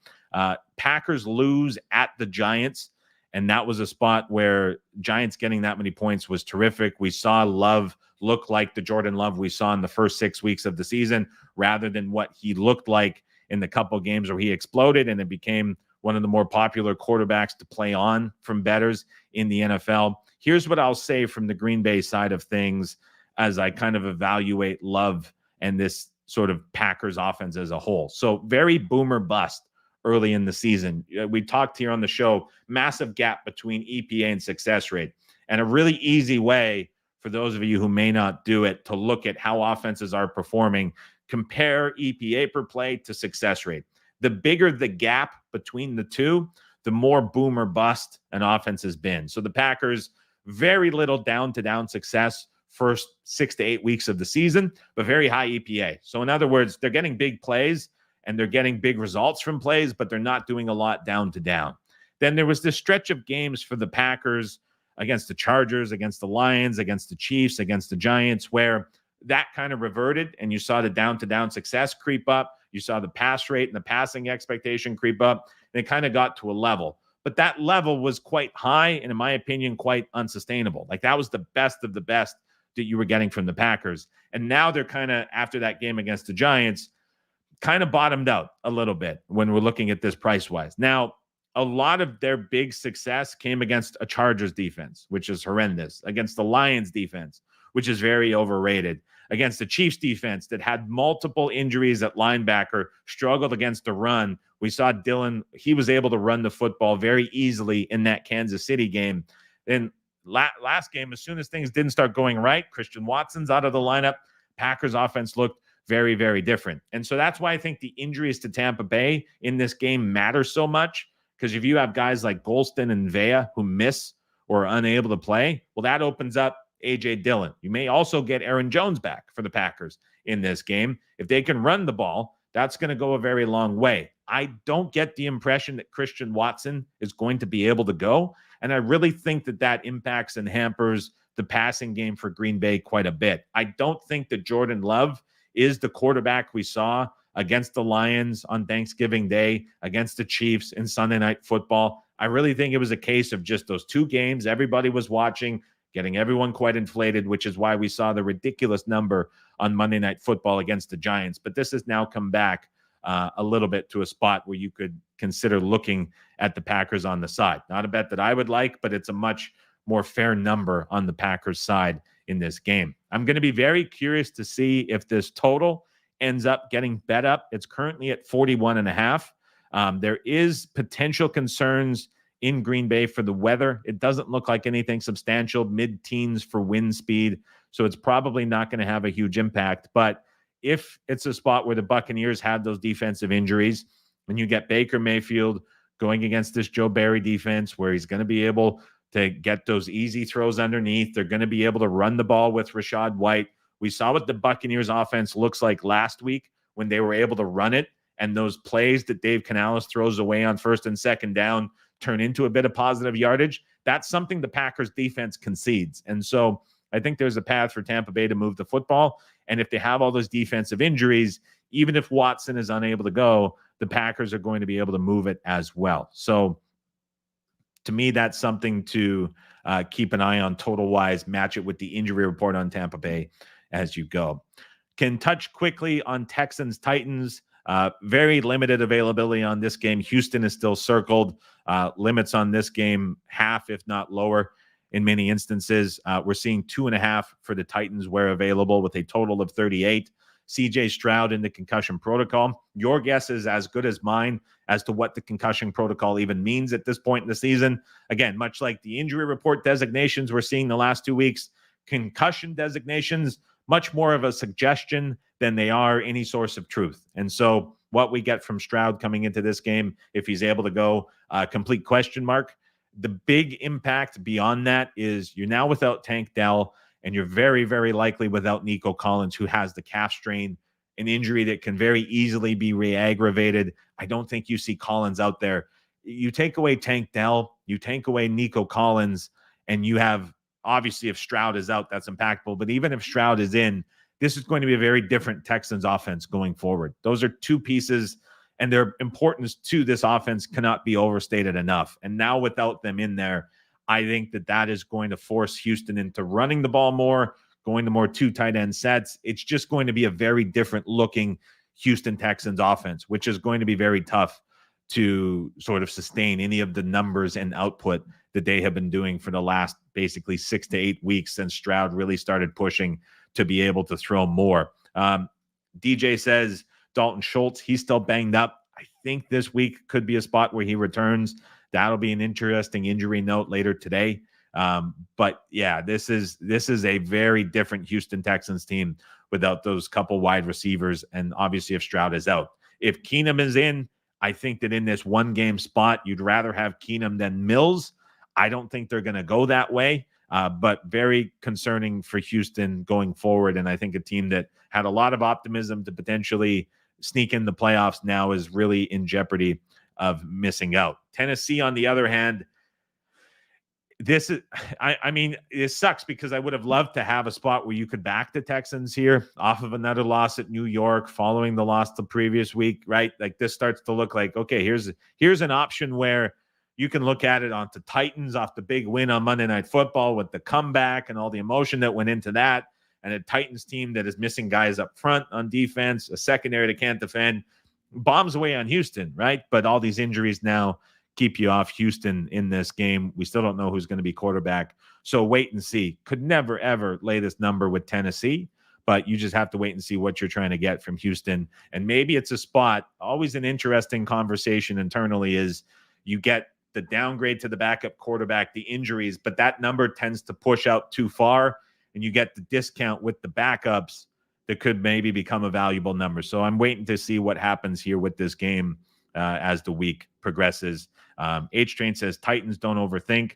Packers lose at the Giants, and that was a spot where Giants getting that many points was terrific. We saw Love look like the Jordan Love we saw in the first 6 weeks of the season, rather than what he looked like in the couple games where he exploded and it became one of the more popular quarterbacks to play on from bettors in the NFL. Here's what I'll say from the Green Bay side of things as I kind of evaluate Love and this sort of Packers offense as a whole. So very boomer bust early in the season. We talked here on the show, massive gap between EPA and success rate. And a really easy way for those of you who may not do it to look at how offenses are performing, compare EPA per play to success rate. The bigger the gap between the two, the more boom or bust an offense has been. So the Packers, very little down-to-down success first 6 to 8 weeks of the season, but very high EPA. So in other words, they're getting big plays and they're getting big results from plays, but they're not doing a lot down-to-down. Then there was this stretch of games for the Packers against the Chargers, against the Lions, against the Chiefs, against the Giants, where that kind of reverted and you saw the down-to-down success creep up. You saw the pass rate and the passing expectation creep up. And it kind of got to a level. But that level was quite high and, in my opinion, quite unsustainable. Like, that was the best of the best that you were getting from the Packers. And now they're kind of, after that game against the Giants, kind of bottomed out a little bit when we're looking at this price-wise. Now, a lot of their big success came against a Chargers defense, which is horrendous, against the Lions defense, which is very overrated, against the Chiefs defense that had multiple injuries at linebacker, struggled against the run. We saw Dylan, he was able to run the football very easily in that Kansas City game. Then last game, as soon as things didn't start going right, Christian Watson's out of the lineup. Packers offense looked very, very different. And so that's why I think the injuries to Tampa Bay in this game matter so much. Because if you have guys like Golston and Vea who miss or are unable to play, well, that opens up A.J. Dillon. You may also get Aaron Jones back for the Packers in this game. If they can run the ball, that's going to go a very long way. I don't get the impression that Christian Watson is going to be able to go. And I really think that that impacts and hampers the passing game for Green Bay quite a bit. I don't think that Jordan Love is the quarterback we saw against the Lions on Thanksgiving Day, against the Chiefs in Sunday Night Football. I really think it was a case of just those 2 games. Everybody was watching, getting everyone quite inflated, which is why we saw the ridiculous number on Monday Night Football against the Giants. But this has now come back a little bit to a spot where you could consider looking at the Packers on the side. Not a bet that I would like, but it's a much more fair number on the Packers side in this game. I'm going to be very curious to see if this total ends up getting bet up. It's currently at 41.5. There is potential concerns in Green Bay for the weather. It doesn't look like anything substantial, mid-teens for wind speed. So it's probably not going to have a huge impact. But if it's a spot where the Buccaneers have those defensive injuries and you get Baker Mayfield going against this Joe Barry defense where he's going to be able to get those easy throws underneath, they're going to be able to run the ball with Rachaad White. We saw what the Buccaneers offense looks like last week when they were able to run it, and those plays that Dave Canales throws away on first and second down turn into a bit of positive yardage. That's something the Packers defense concedes. And so I think there's a path for Tampa Bay to move the football. And if they have all those defensive injuries, even if Watson is unable to go, the Packers are going to be able to move it as well. So to me, that's something to keep an eye on total-wise, match it with the injury report on Tampa Bay as you go. Can touch quickly on Texans Titans. Very limited availability on this game. Houston is still circled. Limits on this game, half, if not lower, in many instances. We're seeing 2.5 for the Titans where available with a total of 38. CJ Stroud in the concussion protocol. Your guess is as good as mine as to what the concussion protocol even means at this point in the season. Again, much like the injury report designations we're seeing the last 2 weeks, concussion designations, much more of a suggestion than they are any source of truth. And so what we get from Stroud coming into this game, if he's able to go, complete question mark. The big impact beyond that is you're now without Tank Dell, and you're very, very likely without Nico Collins, who has the calf strain, an injury that can very easily be re-aggravated. I don't think you see Collins out there. You take away Tank Dell, you take away Nico Collins, and you have, obviously, if Stroud is out, that's impactful. But even if Stroud is in, this is going to be a very different Texans offense going forward. Those are two pieces, and their importance to this offense cannot be overstated enough. And now without them in there, I think that is going to force Houston into running the ball more, going to more 2 tight end sets. It's just going to be a very different looking Houston Texans offense, which is going to be very tough to sort of sustain any of the numbers and output that they have been doing for the last basically 6 to 8 weeks since Stroud really started pushing to be able to throw more. DJ says Dalton Schultz, he's still banged up. I think this week could be a spot where he returns. That'll be an interesting injury note later today. But yeah, this is a very different Houston Texans team without those couple wide receivers. And obviously if Stroud is out, if Keenum is in, I think that in this one game spot, you'd rather have Keenum than Mills. I don't think they're going to go that way, but very concerning for Houston going forward. And I think a team that had a lot of optimism to potentially sneak in the playoffs now is really in jeopardy of missing out. Tennessee, on the other hand, this is, I mean, it sucks because I would have loved to have a spot where you could back the Texans here off of another loss at New York following the loss the previous week, right? Like this starts to look like, okay, here's an option where you can look at it onto Titans off the big win on Monday Night Football with the comeback and all the emotion that went into that, and a Titans team that is missing guys up front on defense, a secondary that can't defend, bombs away on Houston, right? But all these injuries now keep you off Houston in this game. We still don't know who's going to be quarterback. So wait and see. Could never, ever lay this number with Tennessee, but you just have to wait and see what you're trying to get from Houston. And maybe it's a spot. Always an interesting conversation internally is you get the downgrade to the backup quarterback, the injuries, but that number tends to push out too far, and you get the discount with the backups that could maybe become a valuable number. So I'm waiting to see what happens here with this game as the week progresses. H-Train says Titans don't overthink.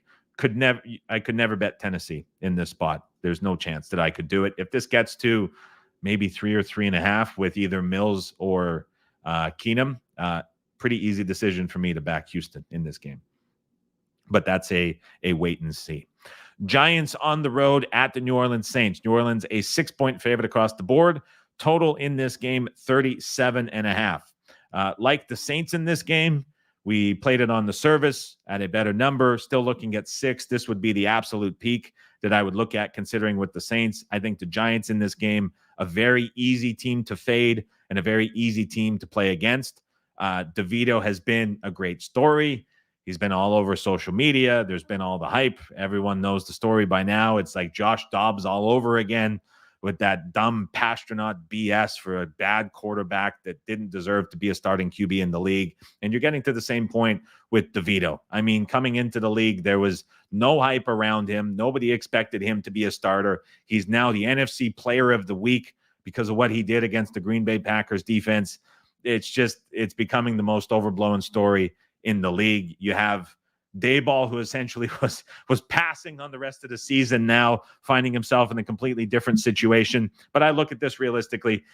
I could never bet Tennessee in this spot. There's no chance that I could do it. If this gets to maybe 3 or 3.5 with either Mills or Keenum, pretty easy decision for me to back Houston in this game. But that's a wait and see. Giants on the road at the New Orleans Saints. New Orleans a 6-point favorite across the board. Total in this game, 37.5. Like the Saints in this game, we played it on the service at a better number. Still looking at 6. This would be the absolute peak that I would look at considering with the Saints. I think the Giants in this game, a very easy team to fade and a very easy team to play against. DeVito has been a great story. He's been all over social media. There's been all the hype. Everyone knows the story by now. It's like Josh Dobbs all over again. with that dumb Pasternaut BS for a bad quarterback that didn't deserve to be a starting QB in the league. And you're getting to the same point with DeVito. I mean, coming into the league, there was no hype around him. Nobody expected him to be a starter. He's now the NFC Player of the Week because of what he did against the Green Bay Packers defense. It's becoming the most overblown story in the league. You have Dayball, who essentially was passing on the rest of the season, now finding himself in a completely different situation. But I look at this realistically.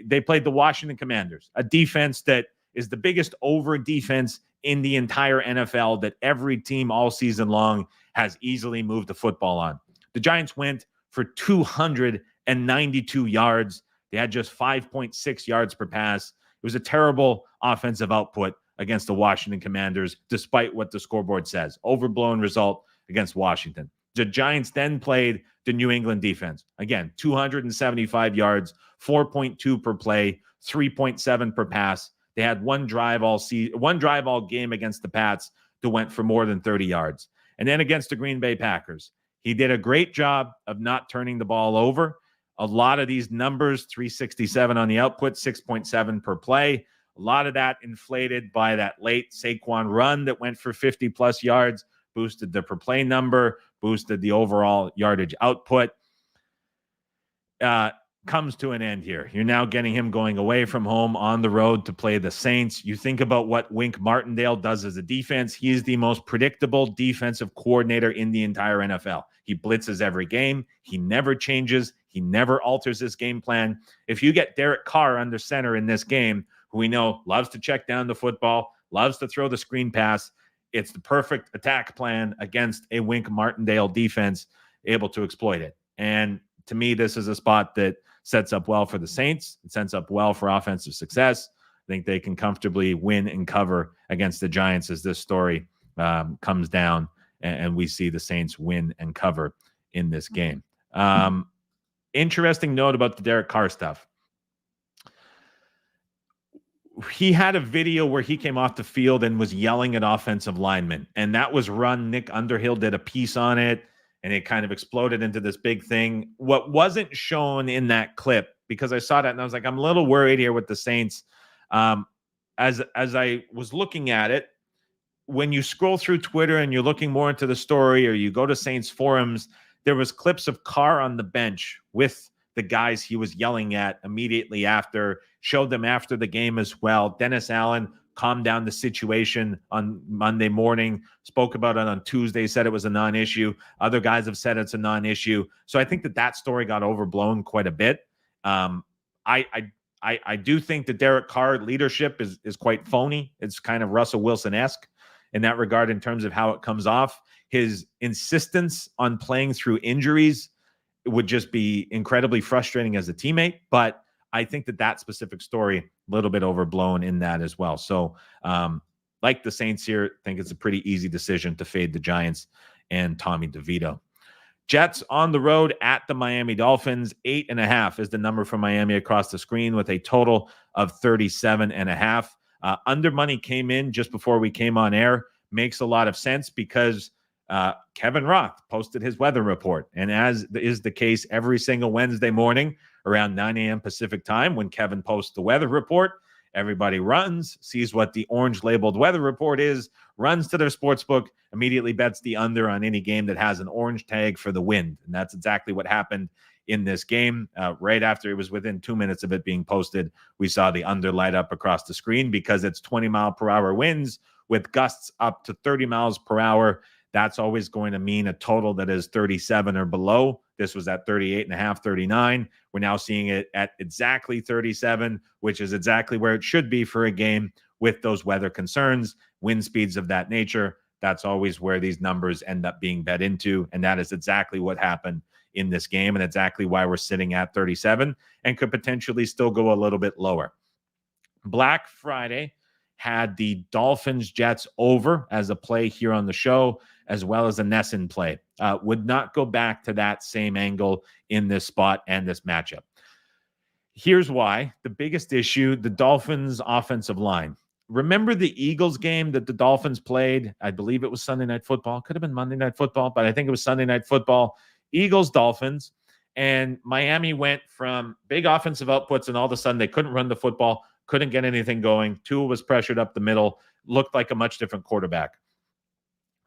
They played the Washington Commanders, a defense that is the biggest over defense in the entire NFL that every team all season long has easily moved the football on. The Giants went for 292 yards. They had just 5.6 yards per pass. It was a terrible offensive output against the Washington Commanders, despite what the scoreboard says. Overblown result against Washington. The Giants then played the New England defense. Again, 275 yards, 4.2 per play, 3.7 per pass. They had one drive all game against the Pats that went for more than 30 yards. And then against the Green Bay Packers, he did a great job of not turning the ball over. A lot of these numbers, 367 on the output, 6.7 per play. A lot of that inflated by that late Saquon run that went for 50-plus yards, boosted the per play number, boosted the overall yardage output. Comes to an end here. You're now getting him going away from home on the road to play the Saints. You think about what Wink Martindale does as a defense. He is the most predictable defensive coordinator in the entire NFL. He blitzes every game. He never changes. He never alters his game plan. If you get Derek Carr under center in this game, who we know loves to check down the football, loves to throw the screen pass, it's the perfect attack plan against a Wink Martindale defense able to exploit it. And to me, this is a spot that sets up well for the Saints. It sets up well for offensive success. I think they can comfortably win and cover against the Giants as this story comes down and we see the Saints win and cover in this game. Interesting note about the Derek Carr stuff. He had a video where he came off the field and was yelling at offensive linemen, and that was run. Nick Underhill did a piece on it, and it kind of exploded into this big thing. What wasn't shown in that clip, because I saw that and I was like, I'm a little worried here with the Saints. As I was looking at it, when you scroll through Twitter and you're looking more into the story, or you go to Saints forums, there was clips of Carr on the bench with the guys he was yelling at immediately after, showed them after the game as well. Dennis Allen calmed down the situation on Monday morning, spoke about it on Tuesday, said it was a non-issue. Other guys have said it's a non-issue. So I think that story got overblown quite a bit. I do think that Derek Carr leadership is quite phony. It's kind of Russell Wilson-esque in that regard in terms of how it comes off. His insistence on playing through injuries would just be incredibly frustrating as a teammate. But I think that specific story, a little bit overblown in that as well. So like the Saints here, I think it's a pretty easy decision to fade the Giants and Tommy DeVito. Jets on the road at the Miami Dolphins. 8.5 is the number for Miami across the screen with a total of 37.5. Under money came in just before we came on air. Makes a lot of sense because Kevin Roth posted his weather report. And as is the case every single Wednesday morning around 9 a.m. Pacific time, when Kevin posts the weather report, everybody runs, sees what the orange labeled weather report is, runs to their sportsbook, immediately bets the under on any game that has an orange tag for the wind. And that's exactly what happened in this game. Right after it was within 2 minutes of it being posted, we saw the under light up across the screen because it's 20-mile-per-hour winds with gusts up to 30 miles per hour. That's always going to mean a total that is 37 or below. This was at 38.5, 39. We're now seeing it at exactly 37, which is exactly where it should be for a game with those weather concerns, wind speeds of that nature. That's always where these numbers end up being bet into. And that is exactly what happened in this game, and exactly why we're sitting at 37 and could potentially still go a little bit lower. Black Friday had the Dolphins Jets over as a play here on the show, as well as a Nesson play. Would not go back to that same angle in this spot and this matchup. Here's why. The biggest issue, the Dolphins offensive line. Remember the Eagles game that the Dolphins played? I believe it was Sunday Night Football. Could have been Monday Night Football, but I think it was Sunday Night Football. Eagles, Dolphins. And Miami went from big offensive outputs, and all of a sudden they couldn't run the football, couldn't get anything going. Tua was pressured up the middle, looked like a much different quarterback.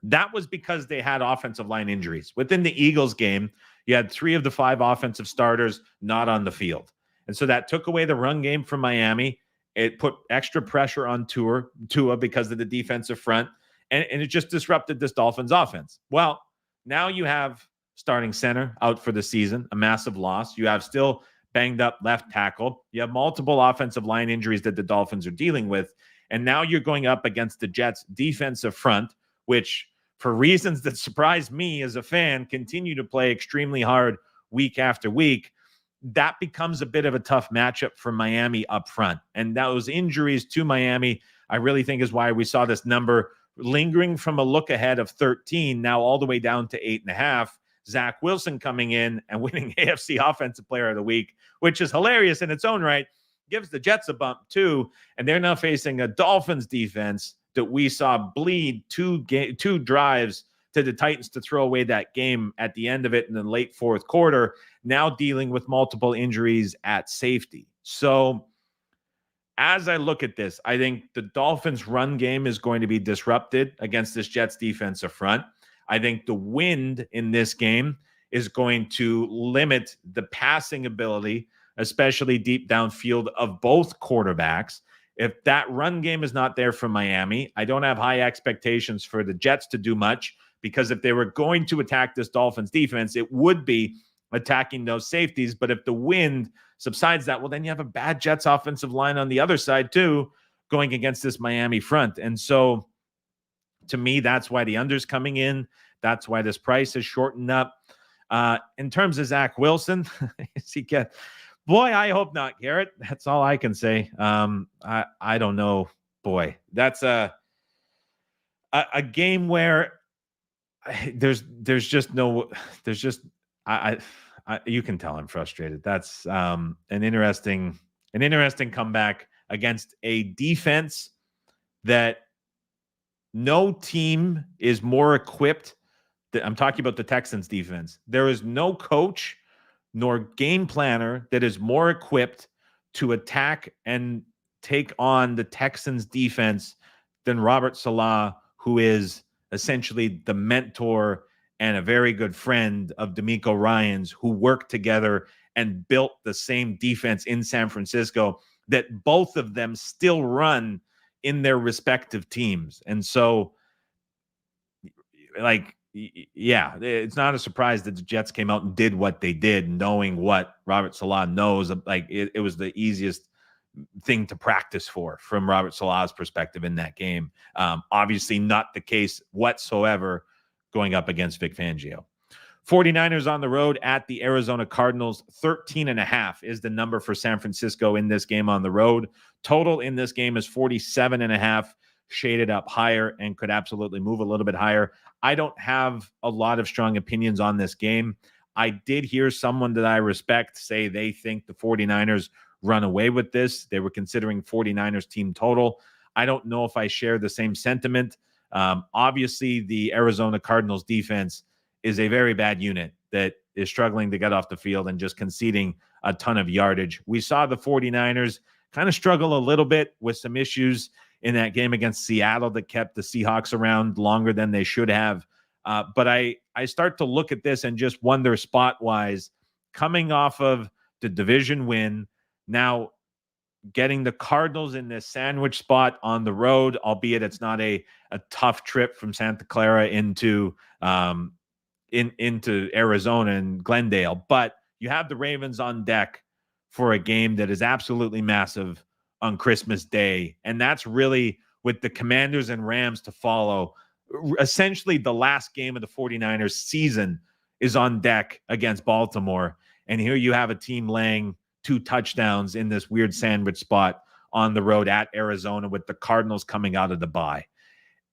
That was because they had offensive line injuries. Within the Eagles game, you had 3 of the 5 offensive starters not on the field. And so that took away the run game from Miami. It put extra pressure on Tua because of the defensive front, and it just disrupted this Dolphins offense. Well, now you have starting center out for the season, a massive loss. You have still banged up left tackle. You have multiple offensive line injuries that the Dolphins are dealing with. And now you're going up against the Jets' defensive front, which, for reasons that surprise me as a fan, continue to play extremely hard week after week. That becomes a bit of a tough matchup for Miami up front. And those injuries to Miami, I really think, is why we saw this number lingering from a look ahead of 13, now all the way down to 8.5. Zach Wilson coming in and winning AFC Offensive Player of the Week, which is hilarious in its own right, gives the Jets a bump too. And they're now facing a Dolphins defense that we saw bleed 2 drives to the Titans to throw away that game at the end of it in the late fourth quarter, now dealing with multiple injuries at safety. So as I look at this, I think the Dolphins' run game is going to be disrupted against this Jets defensive front. I think the wind in this game is going to limit the passing ability, especially deep downfield, of both quarterbacks. If that run game is not there for Miami, I don't have high expectations for the Jets to do much, because if they were going to attack this Dolphins defense, it would be attacking those safeties. But if the wind subsides that, well, then you have a bad Jets offensive line on the other side too, going against this Miami front. And so to me, that's why the under's coming in. That's why this price is shortened up. In terms of Zach Wilson, boy, I hope not, Garrett. That's all I can say. I don't know. Boy, that's a game where there's just you can tell I'm frustrated. That's an interesting comeback against a defense that no team is more equipped. I'm talking about the Texans defense. There is no coach nor game planner that is more equipped to attack and take on the Texans defense than Robert Saleh, who is essentially the mentor and a very good friend of DeMeco Ryans, who worked together and built the same defense in San Francisco that both of them still run in their respective teams. And so, yeah, it's not a surprise that the Jets came out and did what they did, knowing what Robert Saleh knows. It was the easiest thing to practice for from Robert Saleh's perspective in that game. Obviously not the case whatsoever going up against Vic Fangio. 49ers on the road at the Arizona Cardinals. 13.5 is the number for San Francisco in this game on the road. Total in this game is 47.5, shaded up higher and could absolutely move a little bit higher. I don't have a lot of strong opinions on this game. I did hear someone that I respect say they think the 49ers run away with this. They were considering 49ers team total. I don't know if I share the same sentiment. Obviously, the Arizona Cardinals defense is a very bad unit that is struggling to get off the field and just conceding a ton of yardage. We saw the 49ers kind of struggle a little bit with some issues in that game against Seattle that kept the Seahawks around longer than they should have. But I start to look at this and just wonder, spot-wise, coming off of the division win, now getting the Cardinals in this sandwich spot on the road, albeit it's not a tough trip from Santa Clara into Arizona and Glendale. But you have the Ravens on deck for a game that is absolutely massive on Christmas Day. And that's really, with the Commanders and Rams to follow, essentially the last game of the 49ers season is on deck against Baltimore. And here you have a team laying 2 touchdowns in this weird sandwich spot on the road at Arizona with the Cardinals coming out of the bye.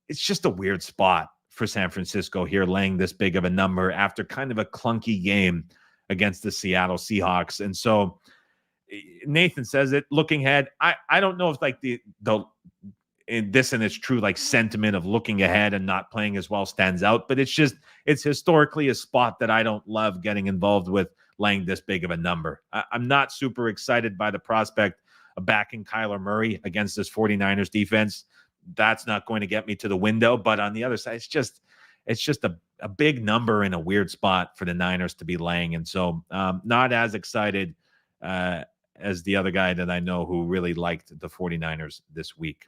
It's just a weird spot for San Francisco here, laying this big of a number after kind of a clunky game against the Seattle Seahawks. And so Nathan says it, looking ahead. I don't know if this and it's true, sentiment of looking ahead and not playing as well stands out, but it's historically a spot that I don't love getting involved with laying this big of a number. I'm not super excited by the prospect of backing Kyler Murray against this 49ers defense. That's not going to get me to the window. But on the other side, it's just a big number in a weird spot for the Niners to be laying. And so not as excited as the other guy that I know who really liked the 49ers this week.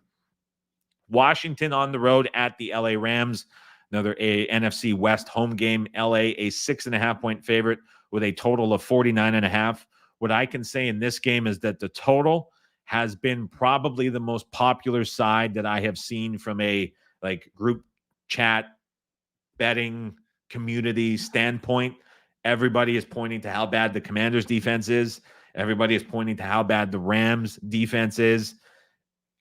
Washington on the road at the LA Rams, another NFC West home game. LA, a 6.5-point favorite with a total of 49.5. What I can say in this game is that the total has been probably the most popular side that I have seen from a group chat betting community standpoint. Everybody is pointing to how bad the Commanders defense is. Everybody is pointing to how bad the Rams defense is.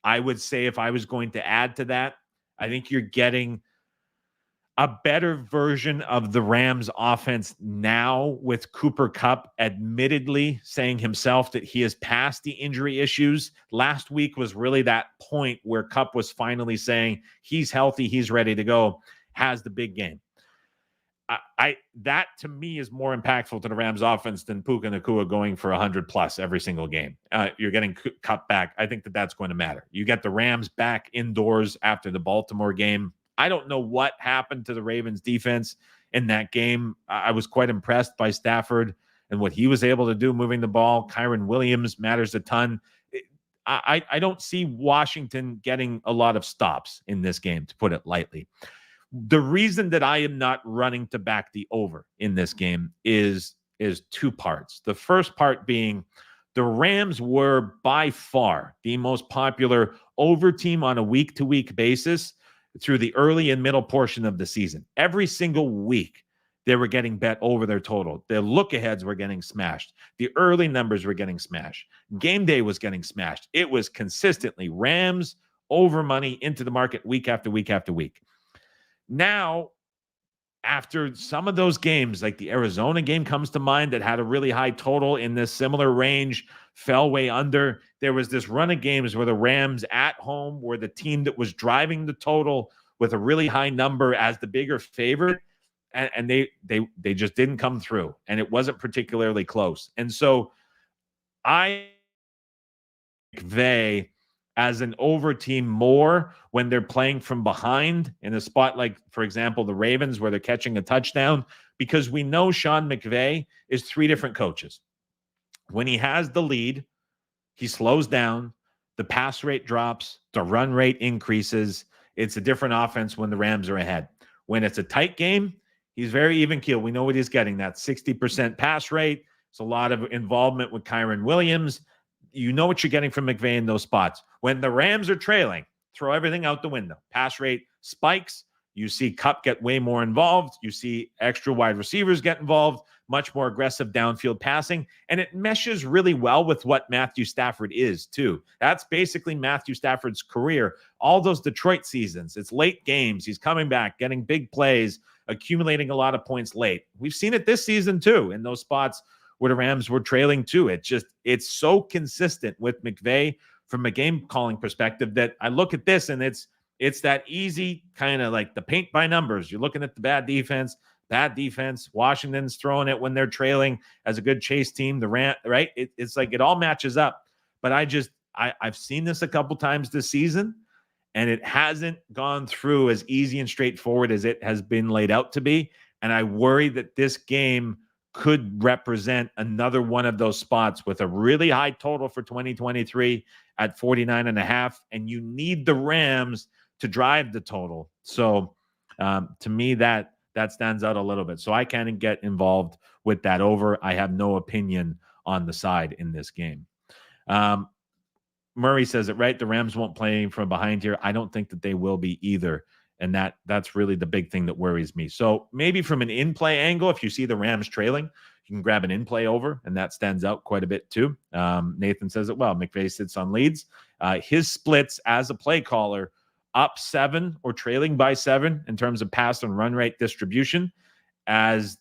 I would say if I was going to add to that, I think you're getting a better version of the Rams offense now with Cooper Kupp admittedly saying himself that he has passed the injury issues. Last week was really that point where Kupp was finally saying he's healthy, he's ready to go, has the big game. That to me is more impactful to the Rams offense than Puka Nacua going for 100+ every single game. You're getting Kupp back. I think that's going to matter. You get the Rams back indoors after the Baltimore game. I don't know what happened to the Ravens defense in that game. I was quite impressed by Stafford and what he was able to do moving the ball. Kyren Williams matters a ton. I don't see Washington getting a lot of stops in this game, to put it lightly. The reason that I am not running to back the over in this game is two parts. The first part being the Rams were by far the most popular over team on a week-to-week basis through the early and middle portion of the season. Every single week, they were getting bet over their total. The look-aheads were getting smashed. The early numbers were getting smashed. Game day was getting smashed. It was consistently Rams over money into the market week after week after week. Now, after some of those games, like the Arizona game comes to mind that had a really high total in this similar range, fell way under. There was this run of games where the Rams at home were the team that was driving the total with a really high number as the bigger favorite, and they just didn't come through, and it wasn't particularly close. And so I McVay as an over team more when they're playing from behind in a spot like, for example, the Ravens where they're catching a touchdown, because we know Sean McVay is three different coaches. When he has the lead, he slows down, the pass rate drops, the run rate increases. It's a different offense when the Rams are ahead. When it's a tight game, he's very even keel. We know what he's getting, that 60% pass rate. It's a lot of involvement with Kyren Williams. You know what you're getting from McVay in those spots. When the Rams are trailing, throw everything out the window. Pass rate spikes. You see Kupp get way more involved. You see extra wide receivers get involved, much more aggressive downfield passing. And it meshes really well with what Matthew Stafford is, too. That's basically Matthew Stafford's career. All those Detroit seasons, it's late games. He's coming back, getting big plays, accumulating a lot of points late. We've seen it this season, too, in those spots where the Rams were trailing too. It's so consistent with McVay from a game calling perspective that I look at this and it's that easy kind of like the paint by numbers. You're looking at the bad defense. Washington's throwing it when they're trailing as a good chase team. Right? It's like it all matches up. But I've seen this a couple times this season, and it hasn't gone through as easy and straightforward as it has been laid out to be. And I worry that this game could represent another one of those spots with a really high total for 2023 at 49.5. And you need the Rams to drive the total. So to me, that stands out a little bit. So I can't get involved with that over. I have no opinion on the side in this game. Murray says it right. The Rams won't play from behind here. I don't think that they will be either. And that's really the big thing that worries me. So maybe from an in-play angle, if you see the Rams trailing, you can grab an in-play over, and that stands out quite a bit too. Nathan says it well. McVay sits on leads. His splits as a play caller, up 7 or trailing by 7 in terms of pass and run rate distribution, as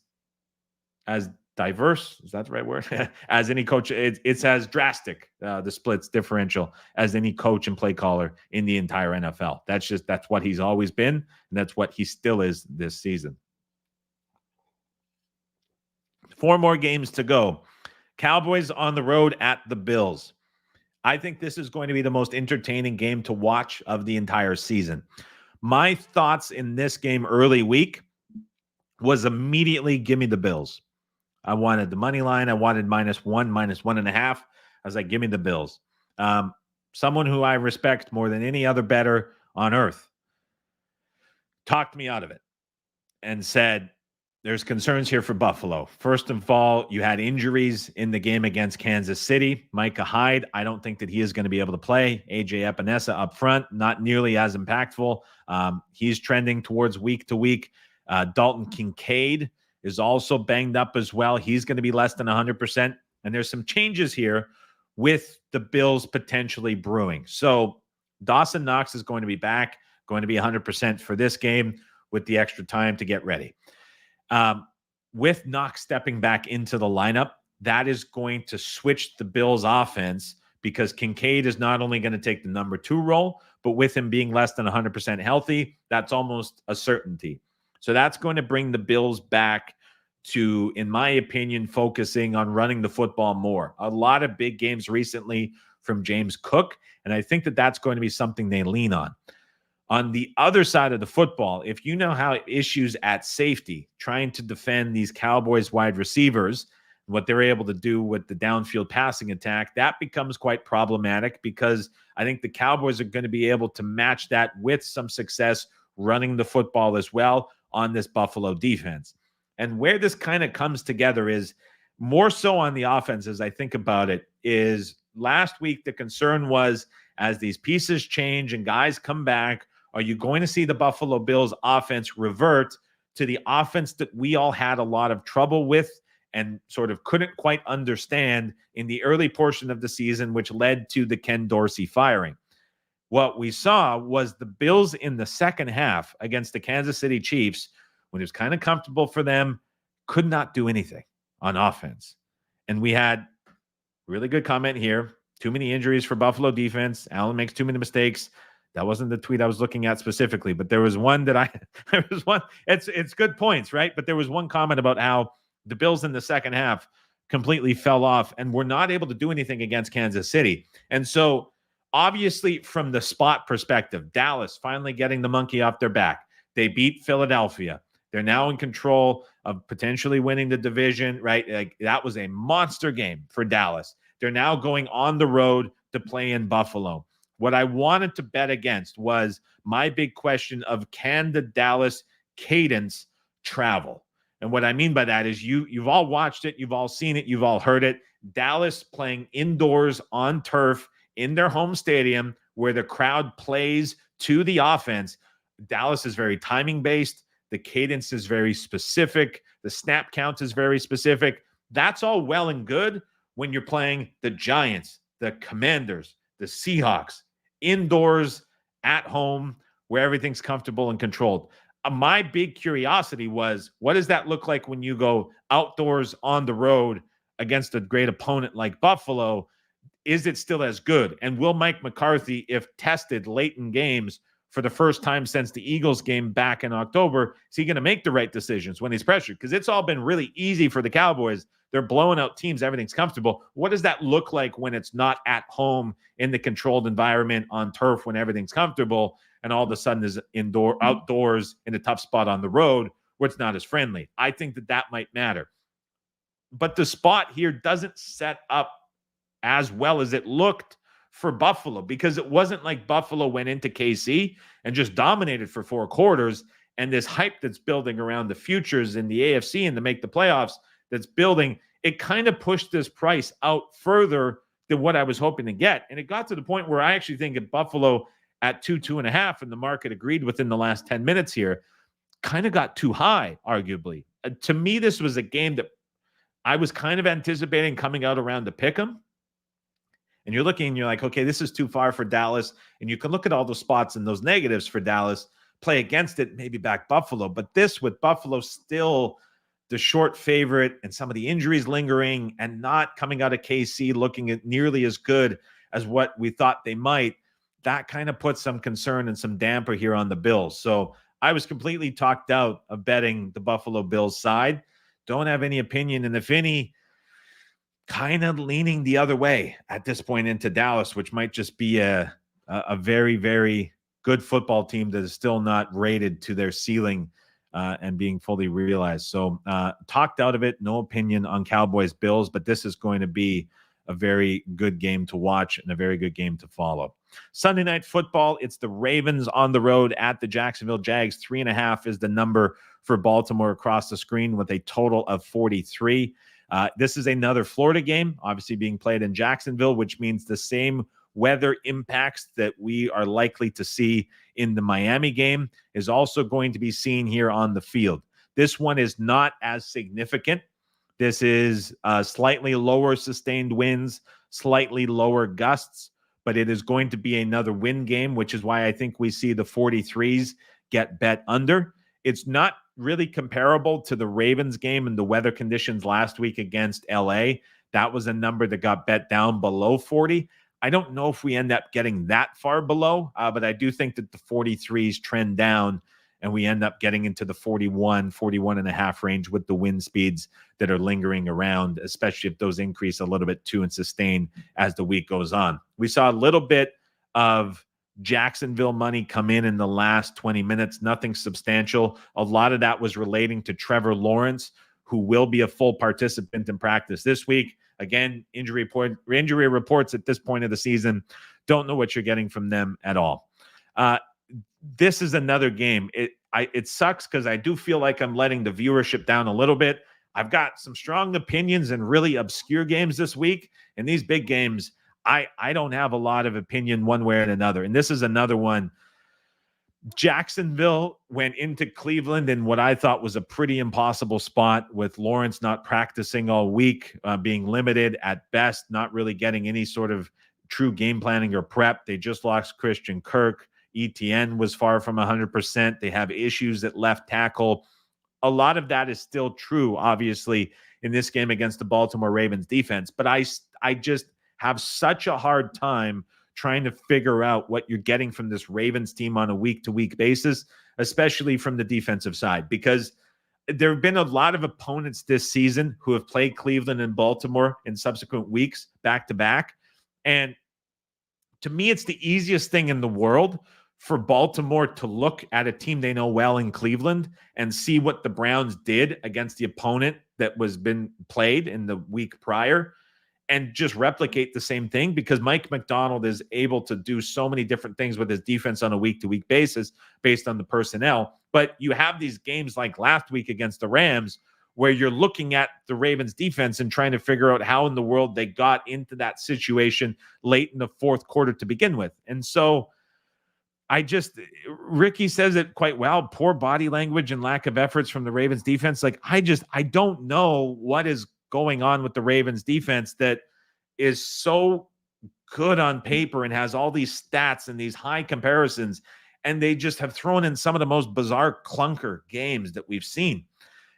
diverse, is that the right word? As any coach, it's as drastic, the splits differential, as any coach and play caller in the entire NFL. That's what he's always been, and that's what he still is this season. 4 more games to go. Cowboys on the road at the Bills. I think this is going to be the most entertaining game to watch of the entire season. My thoughts in this game early week was immediately give me the Bills. I wanted the money line. I wanted -1, -1.5. I was like, give me the Bills. Someone who I respect more than any other bettor on earth talked me out of it and said, there's concerns here for Buffalo. First of all, you had injuries in the game against Kansas City. Micah Hyde, I don't think that he is going to be able to play. AJ Epinesa up front, not nearly as impactful. He's trending towards week to week. Dalton Kincaid is also banged up as well. He's going to be less than 100%. And there's some changes here with the Bills potentially brewing. So Dawson Knox is going to be back, going to be 100% for this game with the extra time to get ready. With Knox stepping back into the lineup, that is going to switch the Bills' offense because Kincaid is not only going to take the number 2 role, but with him being less than 100% healthy, that's almost a certainty. So that's going to bring the Bills back to, in my opinion, focusing on running the football more. A lot of big games recently from James Cook, and I think that that's going to be something they lean on. On the other side of the football, if you know how issues at safety, trying to defend these Cowboys wide receivers, what they're able to do with the downfield passing attack, that becomes quite problematic because I think the Cowboys are going to be able to match that with some success running the football as well on this Buffalo defense. And where this kind of comes together is more so on the offense, as I think about it, is last week the concern was as these pieces change and guys come back, are you going to see the Buffalo Bills offense revert to the offense that we all had a lot of trouble with and sort of couldn't quite understand in the early portion of the season, which led to the Ken Dorsey firing? What we saw was the Bills in the second half against the Kansas City Chiefs, when it was kind of comfortable for them, could not do anything on offense. And we had really good comment here. Too many injuries for Buffalo defense. Allen makes too many mistakes. That wasn't the tweet I was looking at specifically, but there was one that it's good points, right? But there was one comment about how the Bills in the second half completely fell off and were not able to do anything against Kansas City. And so obviously from the spot perspective, Dallas finally getting the monkey off their back. They beat Philadelphia. They're now in control of potentially winning the division, right? Like that was a monster game for Dallas. They're now going on the road to play in Buffalo. What I wanted to bet against was my big question of, can the Dallas cadence travel? And what I mean by that is you've all watched it, you've all seen it, you've all heard it. Dallas playing indoors on turf in their home stadium where the crowd plays to the offense. Dallas is very timing based. The cadence is very specific. The snap count is very specific. That's all well and good when you're playing the Giants, the Commanders, the Seahawks, indoors, at home, where everything's comfortable and controlled. My big curiosity was, what does that look like when you go outdoors on the road against a great opponent like Buffalo? Is it still as good? And will Mike McCarthy, if tested late in games for the first time since the Eagles game back in October, is he going to make the right decisions when he's pressured? Because it's all been really easy for the Cowboys. They're blowing out teams. Everything's comfortable. What does that look like when it's not at home in the controlled environment on turf when everything's comfortable and all of a sudden is outdoors in a tough spot on the road where it's not as friendly? I think that might matter. But the spot here doesn't set up as well as it looked for Buffalo, because it wasn't like Buffalo went into KC and just dominated for 4 quarters, and this hype that's building around the futures in the AFC and to make the playoffs that's building, it kind of pushed this price out further than what I was hoping to get. And it got to the point where I actually think at Buffalo at 2.5, and the market agreed within the last 10 minutes here, kind of got too high, arguably. To me, this was a game that I was kind of anticipating coming out around the pick'em. And you're looking and you're like, okay, this is too far for Dallas. And you can look at all those spots and those negatives for Dallas, play against it, maybe back Buffalo. But this, with Buffalo still the short favorite and some of the injuries lingering and not coming out of KC looking at nearly as good as what we thought they might, that kind of puts some concern and some damper here on the Bills. So I was completely talked out of betting the Buffalo Bills side. don't have any opinion. And if any, kind of leaning the other way at this point into Dallas, which might just be a very, very good football team that is still not rated to their ceiling and being fully realized. So talked out of it, no opinion on Cowboys Bills, but this is going to be a very good game to watch and a very good game to follow. Sunday Night Football, it's the Ravens on the road at the Jacksonville Jags. 3.5 is the number for Baltimore across the screen with a total of 43. This is another Florida game, obviously being played in Jacksonville, which means the same weather impacts that we are likely to see in the Miami game is also going to be seen here on the field. This one is not as significant. This is slightly lower sustained winds, slightly lower gusts, but it is going to be another wind game, which is why I think we see the 43s get bet under. It's not really comparable to the Ravens game and the weather conditions last week against LA. That was a number that got bet down below 40. I don't know if we end up getting that far below, but I do think that the 43s trend down and we end up getting into the 41 and a half range with the wind speeds that are lingering around, especially if those increase a little bit too and sustain as the week goes on. We saw a little bit of Jacksonville money come in the last 20 minutes, nothing substantial. A lot of that was relating to Trevor Lawrence, who will be a full participant in practice this week. Again, injury reports at this point of the season, don't know what you're getting from them at all. This is another game. It sucks because I do feel like I'm letting the viewership down a little bit. I've got some strong opinions in really obscure games this week, and these big games, I don't have a lot of opinion one way or another. And this is another one. Jacksonville went into Cleveland in what I thought was a pretty impossible spot with Lawrence not practicing all week, being limited at best, not really getting any sort of true game planning or prep. They just lost Christian Kirk. ETN was far from 100%. They have issues at left tackle. A lot of that is still true, obviously, in this game against the Baltimore Ravens defense. But I just have such a hard time trying to figure out what you're getting from this Ravens team on a week-to-week basis, especially from the defensive side, because there have been a lot of opponents this season who have played Cleveland and Baltimore in subsequent weeks back-to-back. And to me, it's the easiest thing in the world for Baltimore to look at a team they know well in Cleveland and see what the Browns did against the opponent that was been played in the week prior and just replicate the same thing, because Mike McDonald is able to do so many different things with his defense on a week-to-week basis based on the personnel. But you have these games like last week against the Rams where you're looking at the Ravens defense and trying to figure out how in the world they got into that situation late in the fourth quarter to begin with. And so Ricky says it quite well, poor body language and lack of efforts from the Ravens defense. Like, I don't know what is going on with the Ravens defense that is so good on paper and has all these stats and these high comparisons. And they just have thrown in some of the most bizarre clunker games that we've seen.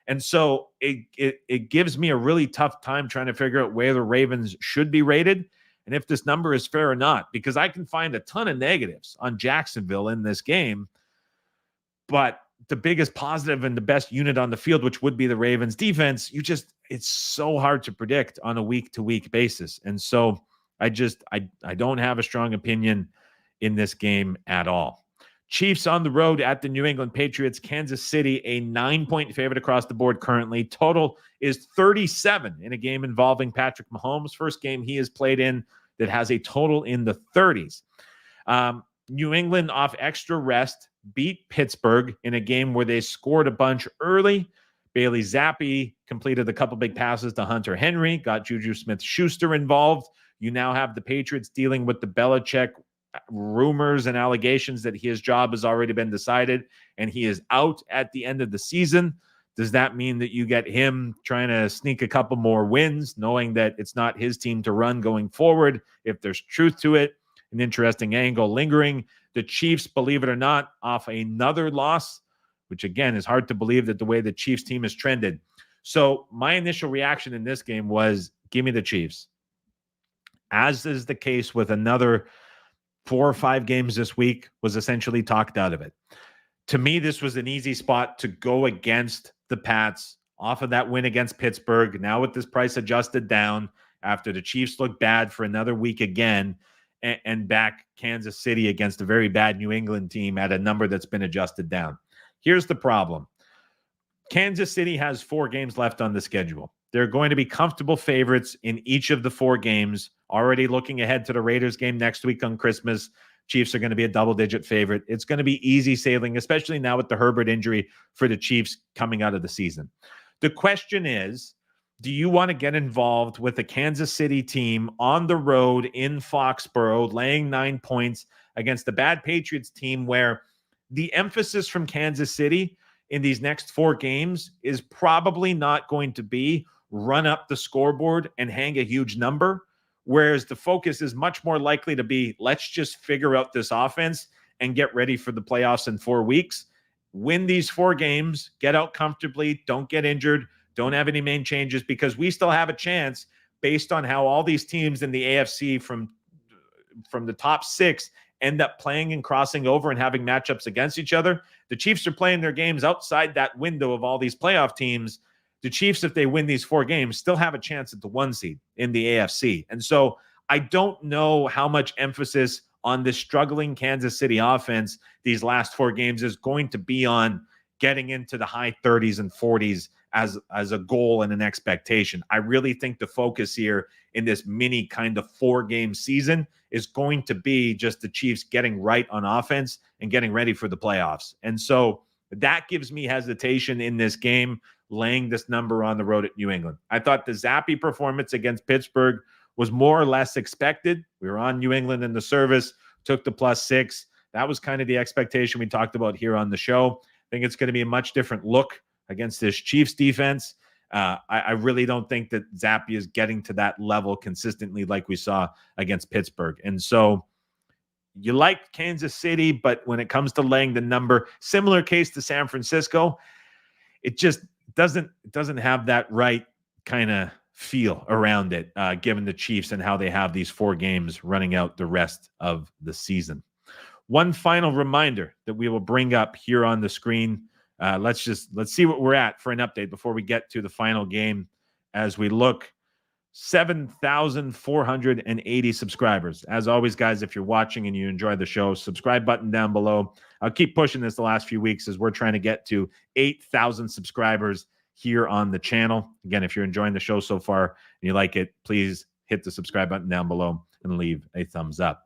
And so it gives me a really tough time trying to figure out where the Ravens should be rated and if this number is fair or not, because I can find a ton of negatives on Jacksonville in this game. But the biggest positive and the best unit on the field, which would be the Ravens defense, it's so hard to predict on a week-to-week basis. And so I don't have a strong opinion in this game at all. Chiefs on the road at the New England Patriots. Kansas City, a 9-point favorite across the board currently. Total is 37 in a game involving Patrick Mahomes. First game he has played in that has a total in the 30s. New England, off extra rest, beat Pittsburgh in a game where they scored a bunch early. Bailey Zappi completed a couple big passes to Hunter Henry, got Juju Smith-Schuster involved. You now have the Patriots dealing with the Belichick rumors and allegations that his job has already been decided and he is out at the end of the season. Does that mean that you get him trying to sneak a couple more wins, knowing that it's not his team to run going forward? If there's truth to it, an interesting angle lingering. The Chiefs, believe it or not, off another loss, which again is hard to believe that the way the Chiefs team has trended. So my initial reaction in this game was, give me the Chiefs. As is the case with another 4 or 5 games this week, was essentially talked out of it. To me, this was an easy spot to go against the Pats off of that win against Pittsburgh. Now with this price adjusted down after the Chiefs look bad for another week again, and back Kansas City against a very bad New England team at a number that's been adjusted down. Here's the problem. Kansas City has 4 games left on the schedule. They're going to be comfortable favorites in each of the 4 games. Already looking ahead to the Raiders game next week on Christmas. Chiefs are going to be a double-digit favorite. It's going to be easy sailing, especially now with the Herbert injury for the Chiefs coming out of the season. The question is, do you want to get involved with the Kansas City team on the road in Foxborough, laying 9 points against the bad Patriots team where the emphasis from Kansas City in these next 4 games is probably not going to be run up the scoreboard and hang a huge number, whereas the focus is much more likely to be, let's just figure out this offense and get ready for the playoffs in 4 weeks. Win these 4 games, get out comfortably, don't get injured, don't have any main changes, because we still have a chance based on how all these teams in the AFC from the top 6 end up playing and crossing over and having matchups against each other. The Chiefs are playing their games outside that window of all these playoff teams. The Chiefs, if they win these 4 games, still have a chance at the 1 seed in the AFC. And so I don't know how much emphasis on this struggling Kansas City offense these last 4 games is going to be on getting into the high 30s and 40s as a goal and an expectation. I really think the focus here in this mini kind of 4-game season is going to be just the Chiefs getting right on offense and getting ready for the playoffs. And so that gives me hesitation in this game, laying this number on the road at New England. I thought the Zappe performance against Pittsburgh was more or less expected. We were on New England in the service, took the +6. That was kind of the expectation we talked about here on the show. I think it's going to be a much different look against this Chiefs defense. I really don't think that Zappe is getting to that level consistently like we saw against Pittsburgh. And so you like Kansas City, but when it comes to laying the number, similar case to San Francisco, it just doesn't have that right kind of feel around it, given the Chiefs and how they have these 4 games running out the rest of the season. One final reminder that we will bring up here on the screen. Let's see what we're at for an update before we get to the final game. As we look, 7,480 subscribers. As always, guys, if you're watching and you enjoy the show, subscribe button down below. I'll keep pushing this the last few weeks as we're trying to get to 8,000 subscribers here on the channel. Again, if you're enjoying the show so far and you like it, please hit the subscribe button down below and leave a thumbs up.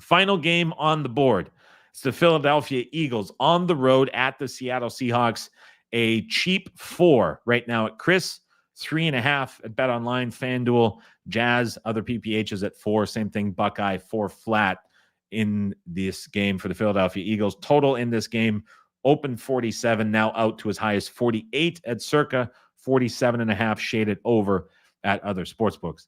Final game on the board. It's the Philadelphia Eagles on the road at the Seattle Seahawks. A cheap 4 right now at Chris, 3.5 at BetOnline, FanDuel, Jazz, other PPHs at 4. Same thing, Buckeye, 4 flat in this game for the Philadelphia Eagles. Total in this game, open 47, now out to as high as 48 at circa, 47.5 shaded over at other sportsbooks.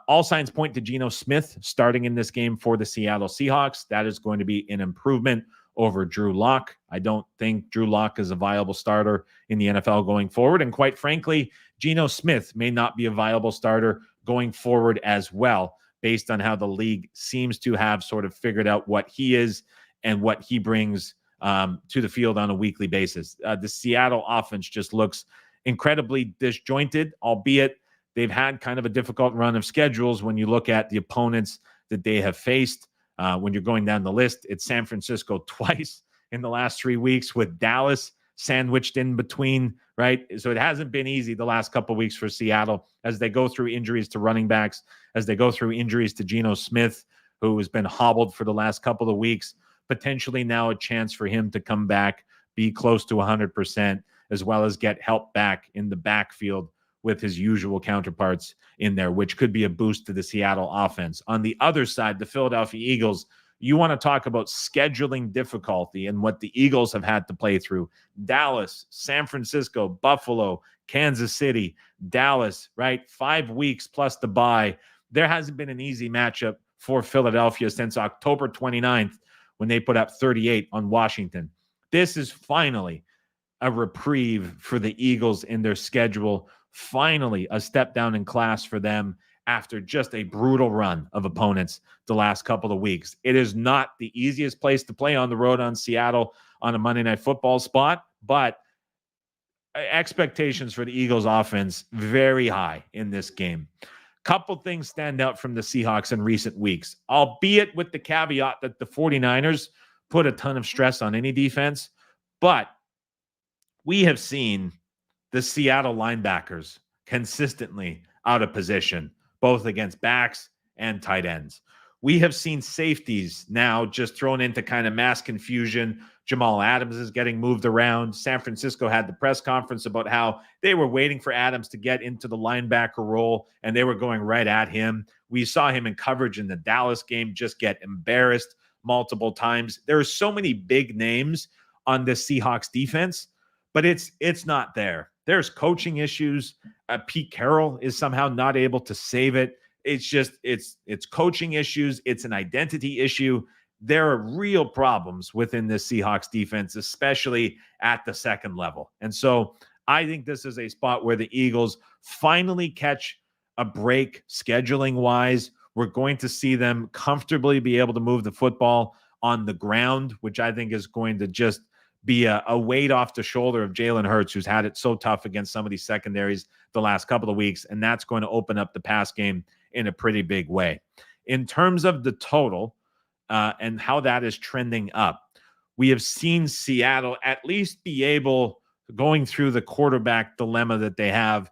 All signs point to Geno Smith starting in this game for the Seattle Seahawks. That is going to be an improvement over Drew Lock. I don't think Drew Lock is a viable starter in the NFL going forward. And quite frankly, Geno Smith may not be a viable starter going forward as well, based on how the league seems to have sort of figured out what he is and what he brings to the field on a weekly basis. The Seattle offense just looks incredibly disjointed, albeit they've had kind of a difficult run of schedules when you look at the opponents that they have faced. When you're going down the list, it's San Francisco twice in the last 3 weeks, with Dallas sandwiched in between, right? So it hasn't been easy the last couple of weeks for Seattle as they go through injuries to running backs, as they go through injuries to Geno Smith, who has been hobbled for the last couple of weeks. Potentially now a chance for him to come back, be close to 100%, as well as get help back in the backfield with his usual counterparts in there, which could be a boost to the Seattle offense. On the other side, the Philadelphia Eagles, you want to talk about scheduling difficulty and what the Eagles have had to play through. Dallas, San Francisco, Buffalo, Kansas City, Dallas, right? 5 weeks plus the bye. There hasn't been an easy matchup for Philadelphia since October 29th when they put up 38 on Washington. This is finally a reprieve for the Eagles in their schedule. Finally, a step down in class for them after just a brutal run of opponents the last couple of weeks. It is not the easiest place to play on the road on Seattle on a Monday Night Football spot, but expectations for the Eagles offense very high in this game. Couple things stand out from the Seahawks in recent weeks, albeit with the caveat that the 49ers put a ton of stress on any defense. But we have seen the Seattle linebackers consistently out of position, both against backs and tight ends. We have seen safeties now just thrown into kind of mass confusion. Jamal Adams is getting moved around. San Francisco had the press conference about how they were waiting for Adams to get into the linebacker role, and they were going right at him. We saw him in coverage in the Dallas game just get embarrassed multiple times. There are so many big names on this Seahawks defense, but it's not there. There's coaching issues. Pete Carroll is somehow not able to save it. It's just it's coaching issues. It's an identity issue. There are real problems within this Seahawks defense, especially at the second level. And so I think this is a spot where the Eagles finally catch a break scheduling wise. We're going to see them comfortably be able to move the football on the ground, which I think is going to just be a weight off the shoulder of Jalen Hurts, who's had it so tough against some of these secondaries the last couple of weeks. And that's going to open up the pass game in a pretty big way. In terms of the total and how that is trending up, we have seen Seattle at least be able, going through the quarterback dilemma that they have,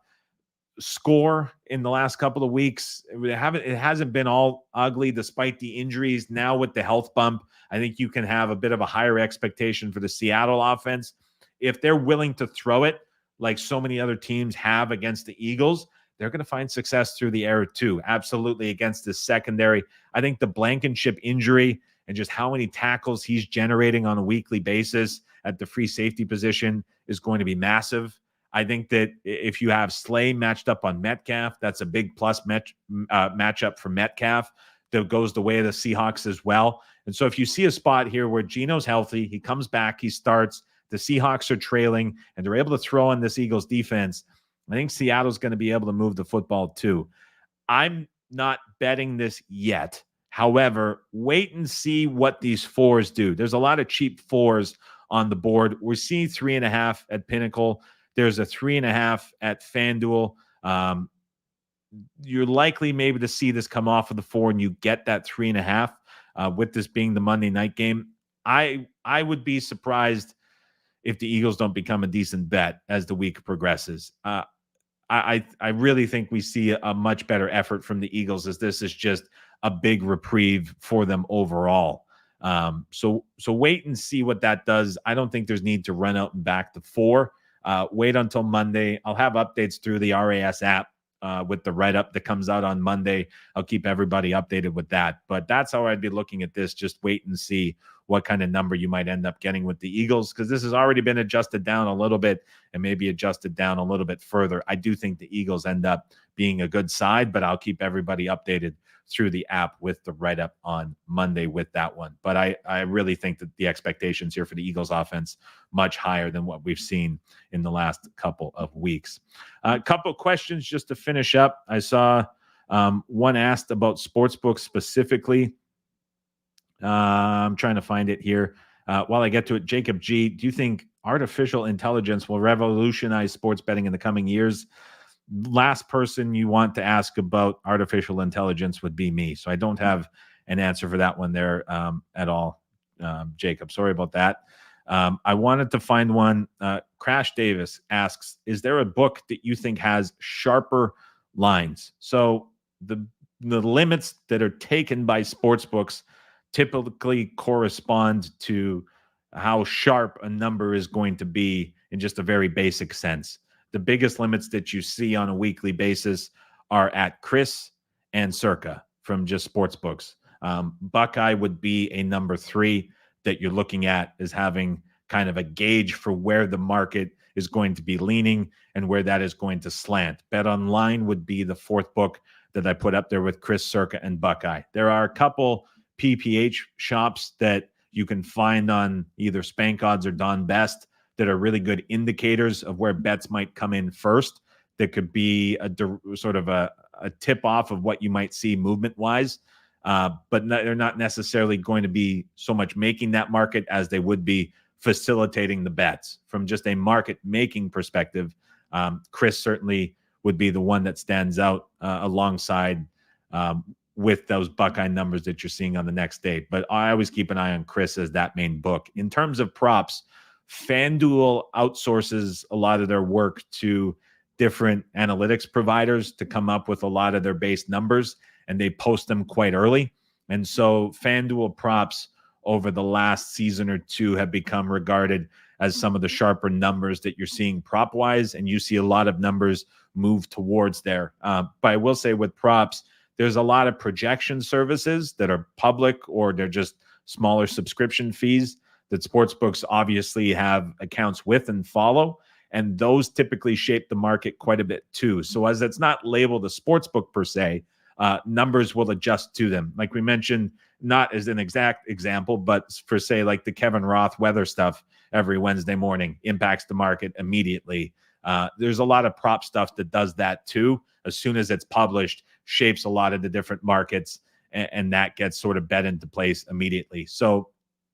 score in the last couple of weeks. It hasn't been all ugly despite the injuries. Now with the health bump, I think you can have a bit of a higher expectation for the Seattle offense. If they're willing to throw it like so many other teams have against the Eagles, they're going to find success through the air too. Absolutely against the secondary. I think the Blankenship injury and just how many tackles he's generating on a weekly basis at the free safety position is going to be massive. I think that if you have Slay matched up on Metcalf, that's a big plus matchup for Metcalf that goes the way of the Seahawks as well. And so if you see a spot here where Geno's healthy, he comes back, he starts, the Seahawks are trailing, and they're able to throw on this Eagles defense, I think Seattle's going to be able to move the football too. I'm not betting this yet. However, wait and see what these fours do. There's a lot of cheap fours on the board. We're seeing 3.5 at Pinnacle. There's a 3.5 at FanDuel. You're likely maybe to see this come off of the 4 and you get that 3.5 with this being the Monday night game. I would be surprised if the Eagles don't become a decent bet as the week progresses. I really think we see a much better effort from the Eagles, as this is just a big reprieve for them overall. So wait and see what that does. I don't think there's need to run out and back to 4. Wait until Monday. I'll have updates through the RAS app with the write-up that comes out on Monday. I'll keep everybody updated with that. But that's how I'd be looking at this. Just wait and see what kind of number you might end up getting with the Eagles, because this has already been adjusted down a little bit and maybe adjusted down a little bit further. I do think the Eagles end up being a good side, but I'll keep everybody updated through the app with the write-up on Monday with that one. But I really think that the expectations here for the Eagles offense much higher than what we've seen in the last couple of weeks. A couple questions just to finish up. I saw one asked about sportsbooks specifically. I'm trying to find it here. While I get to it, Jacob G, do you think artificial intelligence will revolutionize sports betting in the coming years? Last person you want to ask about artificial intelligence would be me. So I don't have an answer for that one there at all, Jacob. Sorry about that. I wanted to find one. Crash Davis asks, is there a book that you think has sharper lines? So the limits that are taken by sports books typically correspond to how sharp a number is going to be in just a very basic sense. The biggest limits that you see on a weekly basis are at Chris and Circa from just sports books. Buckeye would be a number 3 that you're looking at as having kind of a gauge for where the market is going to be leaning and where that is going to slant. Bet Online would be the 4th book that I put up there with Chris, Circa, and Buckeye. There are a couple PPH shops that you can find on either Spank Odds or Don Best that are really good indicators of where bets might come in first. That could be a sort of a tip off of what you might see movement wise, but they're not necessarily going to be so much making that market as they would be facilitating the bets. From just a market making perspective, Chris certainly would be the one that stands out alongside with those Buckeye numbers that you're seeing on the next day. But I always keep an eye on Chris as that main book. In terms of props, FanDuel outsources a lot of their work to different analytics providers to come up with a lot of their base numbers, and they post them quite early. And so FanDuel props over the last season or two have become regarded as some of the sharper numbers that you're seeing prop-wise, and you see a lot of numbers move towards there. But I will say with props, there's a lot of projection services that are public or they're just smaller subscription fees that sportsbooks obviously have accounts with and follow, and those typically shape the market quite a bit too. So as it's not labeled a sportsbook per se, numbers will adjust to them. Like we mentioned, not as an exact example, but for say like the Kevin Roth weather stuff every Wednesday morning impacts the market immediately. There's a lot of prop stuff that does that too. As soon as it's published, shapes a lot of the different markets, and that gets sort of bet into place immediately. So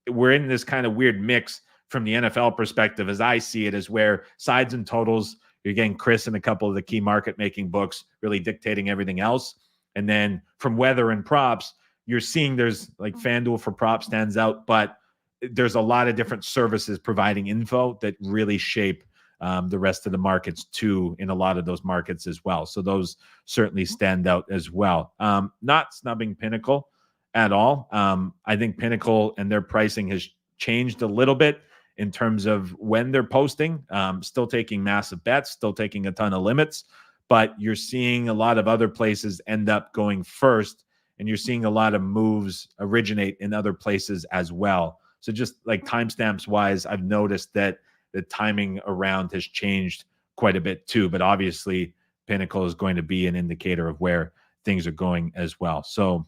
we're in this kind of weird mix from the NFL perspective, as I see it, is where sides and totals, you're getting Chris and a couple of the key market making books really dictating everything else. And then from weather and props, you're seeing there's like FanDuel for props stands out, but there's a lot of different services providing info that really shape the rest of the markets too, in a lot of those markets as well. So those certainly stand out as well. Not snubbing Pinnacle at all. I think Pinnacle and their pricing has changed a little bit in terms of when they're posting, still taking massive bets, still taking a ton of limits, but you're seeing a lot of other places end up going first, and you're seeing a lot of moves originate in other places as well. So just like timestamps wise, I've noticed that the timing around has changed quite a bit too, but obviously Pinnacle is going to be an indicator of where things are going as well. So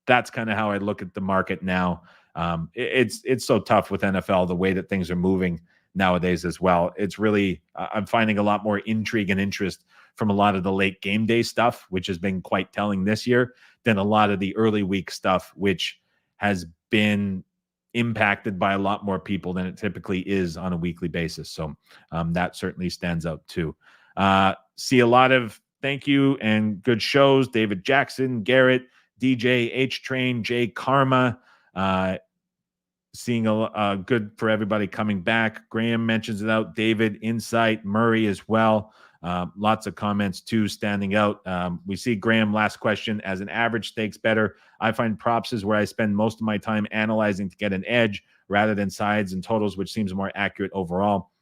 that's kind of how I look at the market now. It's so tough with NFL, the way that things are moving nowadays as well. It's really, I'm finding a lot more intrigue and interest from a lot of the late game day stuff, which has been quite telling this year, than a lot of the early week stuff, which has been impacted by a lot more people than it typically is on a weekly basis. So that certainly stands out too. See a lot of thank you and good shows. David Jackson, Garrett, DJ, H-Train, Jay Karma, seeing a good for everybody coming back. Graham mentions it out. David, Insight, Murray as well. Lots of comments too standing out. We see Graham, last question, as an average stakes bettor, I find props is where I spend most of my time analyzing to get an edge rather than sides and totals, which seems more accurate overall.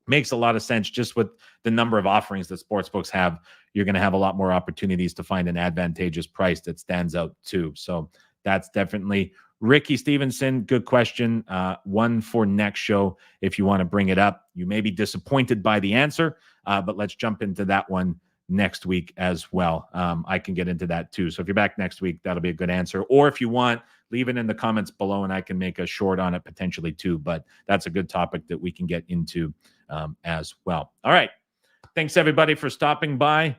Makes a lot of sense. Just with the number of offerings that sportsbooks have, you're going to have a lot more opportunities to find an advantageous price that stands out too. So that's definitely Ricky Stevenson. Good question. One for next show if you want to bring it up. You may be disappointed by the answer, but let's jump into that one next week as well. I can get into that too. So if you're back next week, that'll be a good answer. Or if you want, leave it in the comments below and I can make a short on it potentially too. But that's a good topic that we can get into as well. All right. Thanks everybody for stopping by.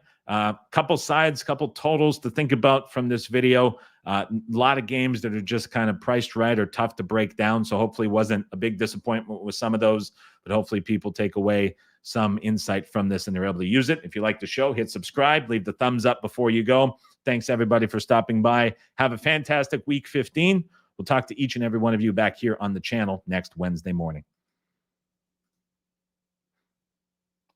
Couple sides, couple totals to think about from this video. A lot of games that are just kind of priced right or tough to break down. So hopefully wasn't a big disappointment with some of those, but hopefully people take away some insight from this and they're able to use it. If you like the show, hit subscribe, leave the thumbs up before you go. Thanks everybody for stopping by. Have a fantastic week 15. We'll talk to each and every one of you back here on the channel next Wednesday morning.